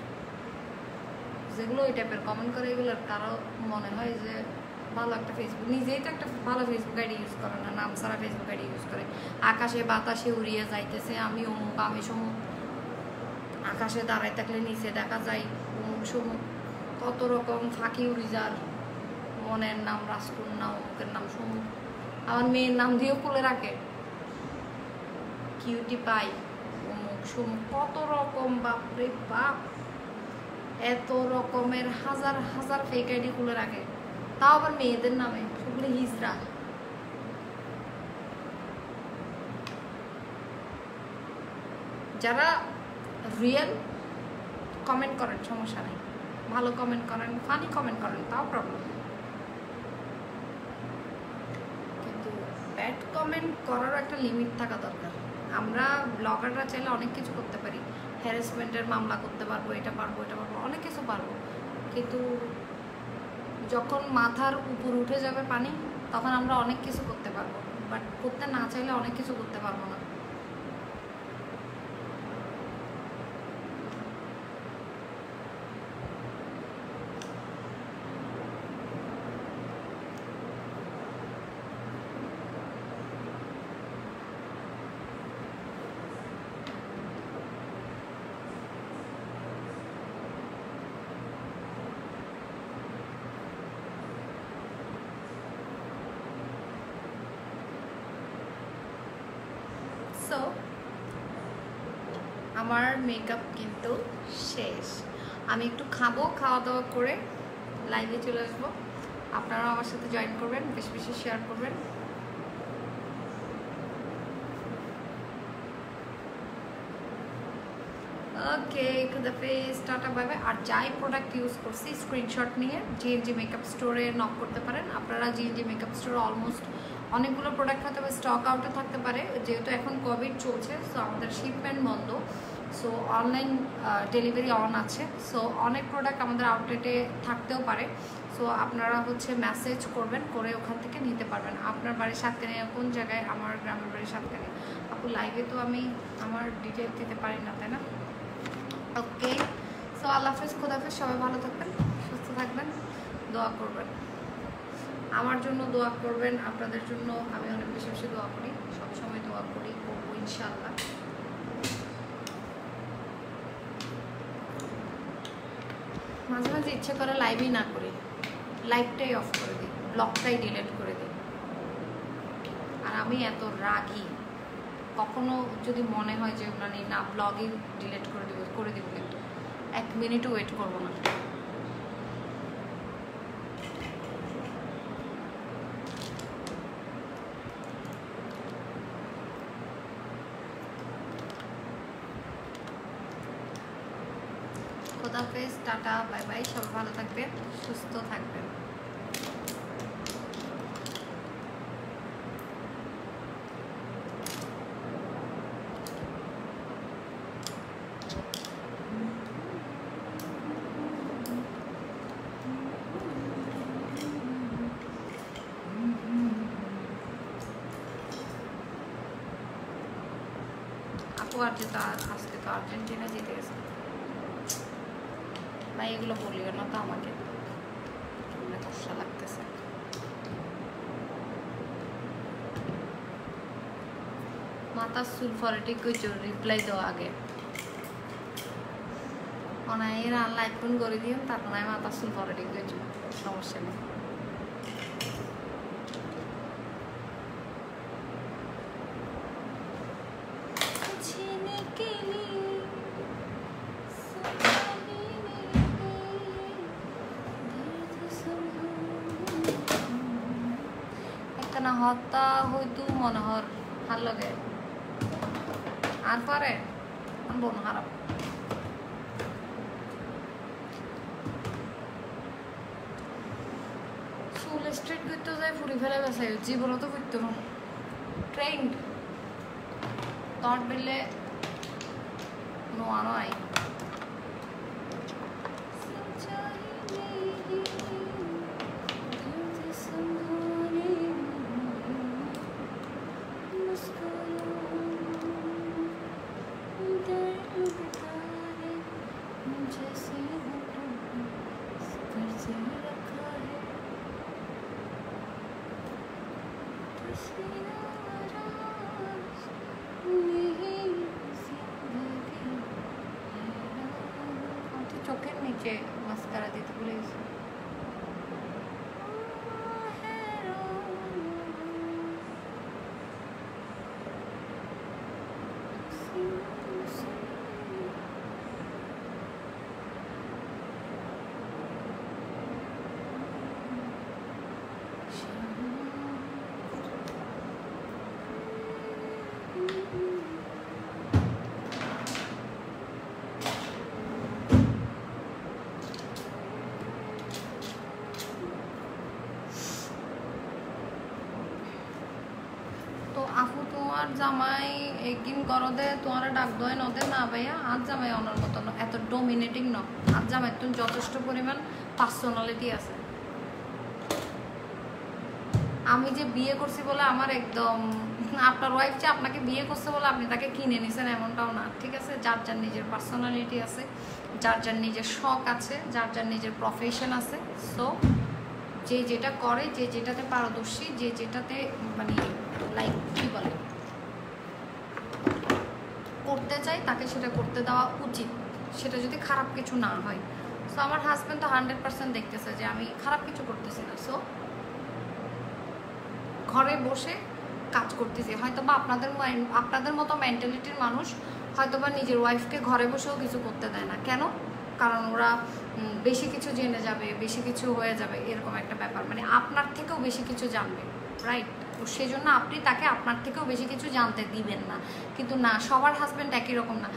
যেগুলো ওই টাইপের কমেন্ট করে এগুলোর কারো মনে হয় যে ভালো একটা ফেসবুক, নিজেই তো একটা ভালো ফেসবুক আইডি ইউজ করে না, নাম ছাড়া ফেসবুক আইডি ইউজ করে। আকাশে বাতাসে উড়িয়ে যাইতেছে আমি অমুক আমি সমুক, আকাশে দাঁড়াই থাকলে নিচে দেখা যায় অমুক সমুক, কত রকম ফাঁকি উড়ি যার, মনের নাম রাজকন্যা, অমুকের নাম সমুক, আমার মেয়ের নাম দিয়েও খুলে রাখে কিউটি পাই অমুক সমুক, কত রকম, বাপরে বাপ, এত রকমের হাজার হাজার ফেক আইডি খুলে রাখে, তাও আবার মেয়েদের নামে, সেগুলো হিজড়া। যারা রিয়েল কমেন্ট করেন সমস্যা নেই, ভালো কমেন্ট করেন, ফানি কমেন্ট করেন, তাও প্রবলেম, কিন্তু ব্যাড কমেন্ট করারও একটা লিমিট থাকা দরকার। আমরা ব্লগাররা চাইলে অনেক কিছু করতে পারি, হ্যারাসমেন্টের মামলা করতে পারবো, এটা পারবো এটা পারবো, অনেক কিছু পারবো, কিন্তু যখন মাথার উপর উঠে যাবে পানি তখন আমরা অনেক কিছু করতে পারবো, বাট করতে না চাইলে অনেক কিছু করতে পারবো না। সো আমার মেকআপ কিন্তু শেষ, আমি একটু খাবো, খাওয়া দাওয়া করে লাইভে চলে আসবো, আপনারাও আমার সাথে জয়েন করবেন, বেশি বেশি শেয়ার করবেন। ওকে, খুদাফেজ, টাটা, বাই বাই। আর যাই প্রোডাক্ট ইউজ করছি স্ক্রিনশট নিয়ে জিএনজি মেকআপ স্টোরে নক করতে পারেন। আপনারা জিএনজি মেকআপ স্টোরে অলমোস্ট অনেকগুলো প্রোডাক্ট হয়তো স্টক আউটে থাকতে পারে, যেহেতু এখন কোভিড চলছে, সো আমাদের শিপমেন্ট বন্ধ, সো অনলাইন ডেলিভারি অন আছে, সো অনেক প্রোডাক্ট আমাদের আউটলেটে থাকতেও পারে, সো আপনারা হচ্ছে মেসেজ করবেন, করে ওখান থেকে নিতে পারবেন। আপনার বাড়ির সাতকানিয়া কোন জায়গায়? আমার গ্রামের বাড়ির সাতকানিয়া। আপু লাইভে তো আমি আমার ডিটেল দিতে পারি না, তাই না? ওকে, সো আল্লাহ হাফেজ, খোদা হাফেজ, সবাই ভালো থাকবেন, সুস্থ থাকবেন, দোয়া করবেন, আমার জন্য দোয়া করবেন, আপনাদের জন্য আমি অনেক বেশি বেশি দোয়া করি, সবসময় দোয়া করি, করবো ইনশাআল্লাহ। মাঝে মাঝে ইচ্ছে করে লাইভই না করি, লাইভটাই অফ করে দিই, ব্লগটাই ডিলিট করে দিই। আর আমি এত রাগী, কখনো যদি মনে হয় যে মানে না ব্লগই ডিলিট করে দিব, কিন্তু 1 মিনিটও ওয়েট করবো না। খোদা হাফেজ, টাটা, বাই বাই, সবাই ভালো থাকবেন, সুস্থ থাকবেন। আপু আর যেটা আজকে তো আর্জেন্টিনা জিতে গেছে ভাই, এগুলো বলিও না তো, আমাকে কষ্ট লাগতেছে। মাথা সুলফরেটিক রিপ্লাই দেওয়া আগে অনায়ের লাইক ফোন করে দিন, তারপর আমি মাথা সুলফরেটিক গেছি, সমস্যা নেই। না হতা হয়তো মনে হর ভাল লাগে আর পরে বোন খারাপ। চুল স্ট্রেট করতে যায় ফুরি ফেলে বেসাই, জীবনও তো করতো না, ট্রেন্ড তট বেলে নোয়া নয়। Let's go. চোখের নিচে মাস্কারা দিতে ভুলে গেছি। আপু তোমার জামাই একদিন করো দে তোমার ডাক দয় নদে না ভাইয়া, আজ জামাই অনার মতো এত ডোমিনেটিং ন, আজ জামাই তুমি যথেষ্ট পরিমাণ পার্সোনালিটি আছে। আমি যে বিয়ে করছি বলে আমার একদম আপনার ওয়াইফ যে আপনাকে বিয়ে করছে বলে আপনি তাকে কিনে নিছেন এমনটাও না, ঠিক আছে? যার যার নিজের পার্সোনালিটি আছে, যার যার নিজের শখ আছে, যার যার নিজের প্রফেশন আছে। সো যে যেটা করে, যে যেটাতে পারদর্শী, যে যেটাতে মানে লাইক কি বলে করতে চাই তাকে সেটা করতে দেওয়া উচিত, সেটা যদি খারাপ কিছু না হয়। সো আমার হাজব্যান্ড তো 100% দেখতেছে যে আমি খারাপ কিছু করতেছি না। সো ঘরে বসে কাজ করতেছি, হয়তো বা আপনাদের মতো মেন্টালিটির মানুষ হয়তো বা নিজের ওয়াইফকে ঘরে বসেও কিছু করতে দেয় না। কেন? কারণ ওরা বেশি কিছু জেনে যাবে, বেশি কিছু হয়ে যাবে, এরকম একটা ব্যাপার, মানে আপনার থেকেও বেশি কিছু জানবে, রাইট? তো সেই জন্য আপনি তাকে আপনার থেকেও বেশি কিছু জানতে দিবেন না। কিন্তু না, সবার হাজব্যান্ড একই রকম না।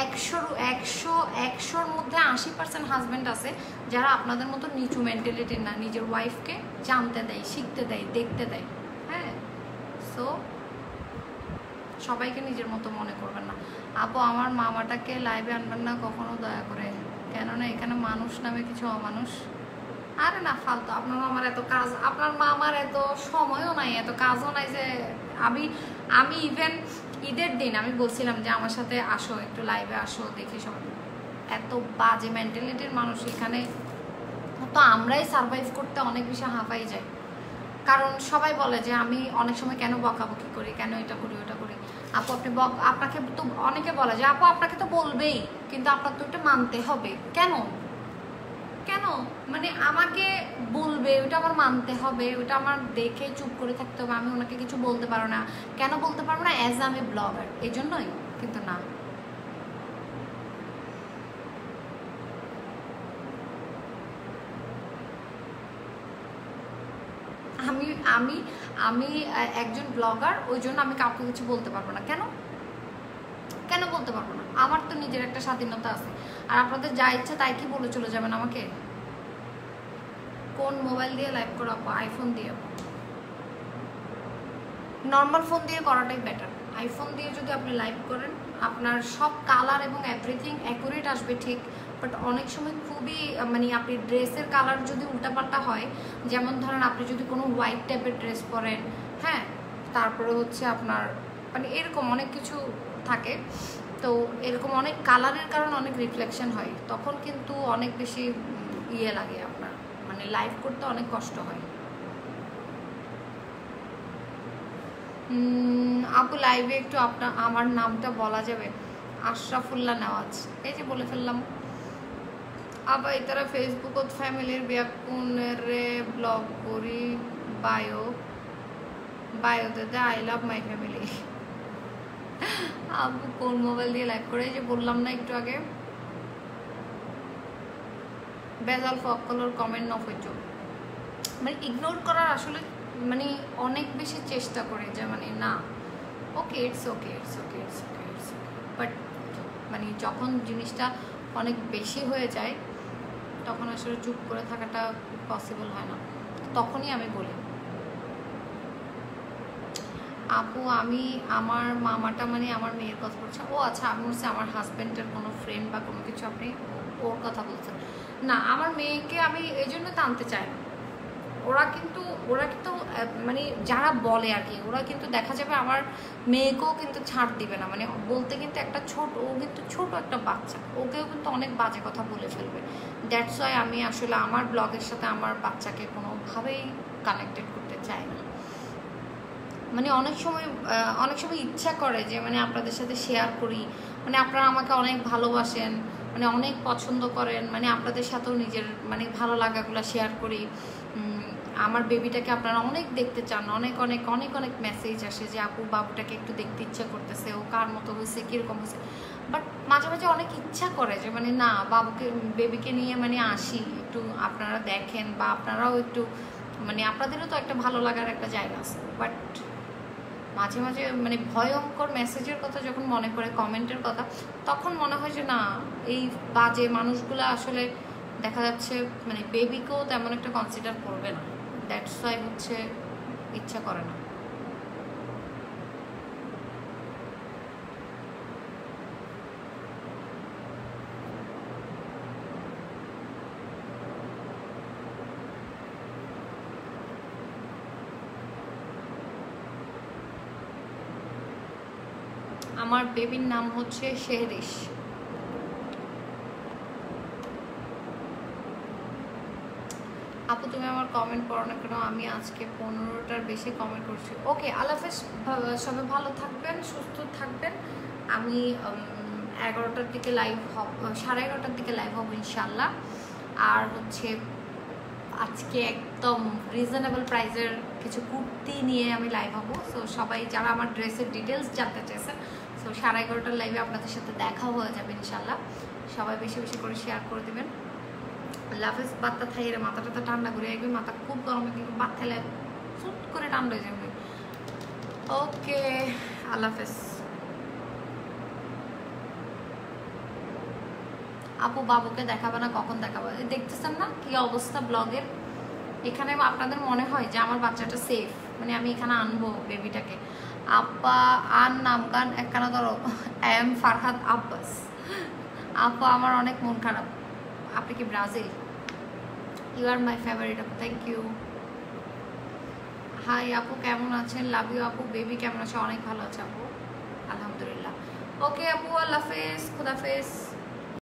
100-র মধ্যে 80% হাজব্যান্ড আছে যারা আপনাদের মতো নিচু মেন্টালিটির না, নিজের ওয়াইফকে জানতে দেয়, শিখতে দেয়, দেখতে দেয়। হ্যাঁ, সো সবাইকে নিজের মতো মনে করবেন না। আপু আমার মামাটাকে লাইভে আনবেন না কখনো দয়া করে, কেননা এখানে মানুষ নামে কিছু অমানুষ। আরে না, ফালতু। আপনার মামার এত কাজ, আপনার মামার এত সময়ও নাই, এত কাজও নাই যে আমি ইভেন ঈদের দিন আমি বলছিলাম যে আমার সাথে আসো, একটু লাইভে আসো, দেখি সবাই। এত বাজে মেন্টালিটির মানুষ এখানে, তো আমরাই সারভাইভ করতে অনেক বেশি হাঁপাই যাই। কারণ সবাই বলে যে আমি অনেক সময় কেন বকাবকি করি, কেন এটা করি ওটা করি। আপু আপনি আপনাকে তো অনেকে বলে যে আপু আপনাকে তো বলবেই, কিন্তু আপনার তো এটা মানতে হবে। কেন কেন মানে আমাকে বলবে, ওটা আমার মানতে হবে, ওটা আমার দেখে চুপ করে থাকতে হবে, আমি ওনাকে কিছু বলতে পারবো না? কেন বলতে পারবো না? অ্যাজ আমি ব্লগার, এই জন্যই। কিন্তু না, আমি আমি আমি একজন ব্লগার, ওই জন্য আমি কাউকে কিছু বলতে পারবো না। কেন কেন বলতে পারবো না? আমার তো নিজের একটা স্বাধীনতা আছে। আর আপনাদের যা ইচ্ছা তাই কি বলে চলে যাবেন আমাকে? কোন মোবাইল দিয়ে লাইভ করাবো? আইফোন দিয়ে। নর্মাল ফোন দিয়ে করাটাই বেটার। আইফোন দিয়ে যদি আপনি লাইভ করেন, আপনার সব কালার এবং এভরিথিং অ্যাকুরেট আসবে, ঠিক, বাট অনেক সময় খুবই মানে আপনি ড্রেসের কালার যদি উল্টাপাল্টা হয়, যেমন ধরেন আপনি যদি কোনো হোয়াইট টাইপের ড্রেস পরেন, হ্যাঁ, তারপরে হচ্ছে আপনার মানে এরকম অনেক কিছু থাকে, তো এরকম অনেক কালারের কারণে অনেক রিফ্লেকশন হয়, তখন কিন্তু অনেক বেশি ইয়ে লাগে আপনার, মানে লাইভ করতে অনেক কষ্ট হয়। আপু লাইভে একটু আমার নামটা বলা যাবে? আশরাফুল্লাহ নেওয়াজ, এই যে বলে ফেললাম। আবার তারা ফেসবুকত ফ্যামিলির ব্যাকুনের ব্লগ করি, বায়োতে আই লাভ মাই ফ্যামিলি। আপু কোন মোবাইল দিয়ে লাইভ করে? এই যে বললাম না একটু আগে, বেজাল ফকলর কমেন্ট নফ হইচ, মানে ইগনোর করার আসলে মানে অনেক বেশি চেষ্টা করে যে মানে না, okay it's okay it's okay it's okay it's okay, but মানে যখন জিনিসটা অনেক বেশি হয়ে যায় তখন আসলে চুপ করে থাকাটা পসিবল হয় না, তখনই আমি বলি। আপু আমি আমার মামাটা মানে আমার মেয়ের কথা বলছি। ও আচ্ছা, আমি বলছি আমার হাজব্যান্ডের কোনো ফ্রেন্ড বা কোনো কিছু, আপনি ওর কথা বলছেন না? আমার মেয়েকে আমি এই জন্য টানতে চাই না। ওরা কিন্তু মানে যারা বলে আর কি, ওরা কিন্তু দেখা যাবে আমার মেয়েকেও কিন্তু ছাড় দিবে না, মানে বলতে কিন্তু একটা ও কিন্তু ছোট একটা বাচ্চা, ওকেও কিন্তু অনেক বাজে কথা বলে ফেলবে। দ্যাটস ওয়াই আমি আসলে আমার ব্লগের সাথে আমার বাচ্চাকে কোনোভাবেই কানেক্টেড করতে চাই না। মানে অনেক সময় ইচ্ছা করে যে মানে আপনাদের সাথে শেয়ার করি, মানে আপনারা আমাকে অনেক ভালোবাসেন, মানে অনেক পছন্দ করেন, মানে আপনাদের সাথেও নিজের মানে ভালো লাগাগুলো শেয়ার করি। আমার বেবিটাকে আপনারা অনেক দেখতে চান, অনেক অনেক অনেক অনেক মেসেজ আসে যে আপু বাবুটাকে একটু দেখতে ইচ্ছা করতেছে, ও কার মতো হয়েছে, কীরকম হয়েছে। বাট মাঝে মাঝে অনেক ইচ্ছা করে যে মানে না, বেবিকে নিয়ে মানে আসি, একটু আপনারা দেখেন বা আপনারাও একটু মানে আপনাদেরও তো একটা ভালো লাগার একটা জায়গা আছে। বাট মাঝে মাঝে মানে ভয়ঙ্কর মেসেজের কথা যখন মনে পড়ে, কমেন্টের কথা, তখন মনে হয় যে না, এই বাজে মানুষগুলো আসলে দেখা যাচ্ছে মানে বেবিকেও তেমন একটা কনসিডার করবে না। দ্যাটস ওয়াই হচ্ছে ইচ্ছা করে না। আমার বেবির নাম হচ্ছে শেহরিশ। আপু তুমি আমার কমেন্ট পড়ো না কেন? আমি আজকে 15টার বেশি কমেন্ট করছি। ওকে, আল্লাহ হাফেজ, সবাই ভালো থাকবেন, সুস্থ থাকবেন। আমি 11টার দিকে লাইভ হব, 11:30টার দিকে লাইভ হব ইনশাল্লাহ। আর হচ্ছে আজকে একদম রিজনেবল প্রাইসের কিছু কুর্তি নিয়ে আমি লাইভ হব। সো সবাই যারা আমার ড্রেসের ডিটেলস জানতে চাইছেন, সো 11:30টার লাইভে আপনাদের সাথে দেখা হয়ে যাবে ইনশাল্লাহ। সবাই বেশি বেশি করে শেয়ার করে দেবেন। লাফেজ বাত্তা থাইরে মাথাটা ঠান্ডা করে একবার, মাথা খুব গরমে কিন্তু বাত থাইলে চুট করে ঠান্ডা হয়ে যাবে। ওকে, আল্লাহ হাফেজ। আপু বাবুকে দেখাবে না? কখন দেখাবো? দেখতেছেন না কি অবস্থা ব্লগের। এখানে আপনাদের মনে হয় যে আমার বাচ্চাটা সেফ, মানে আমি এখানে আনবো বেবিটাকে। আপা আর নাম গান একখানা ধরো, আই এম ফারহাদ আব্বাস। আপু আমার অনেক মন খারাপ। আপনি কি Brazil? You are my favourite আপু, থ্যাংক ইউ। হাই আপু, কেমন আছেন? লাভ ইউ আপু। বেবি কেমন আছে? অনেক ভালো আছে আপু, আলহামদুলিল্লাহ। ওকে আপু, আল্লাহ হাফেজ, খুদাফেজ।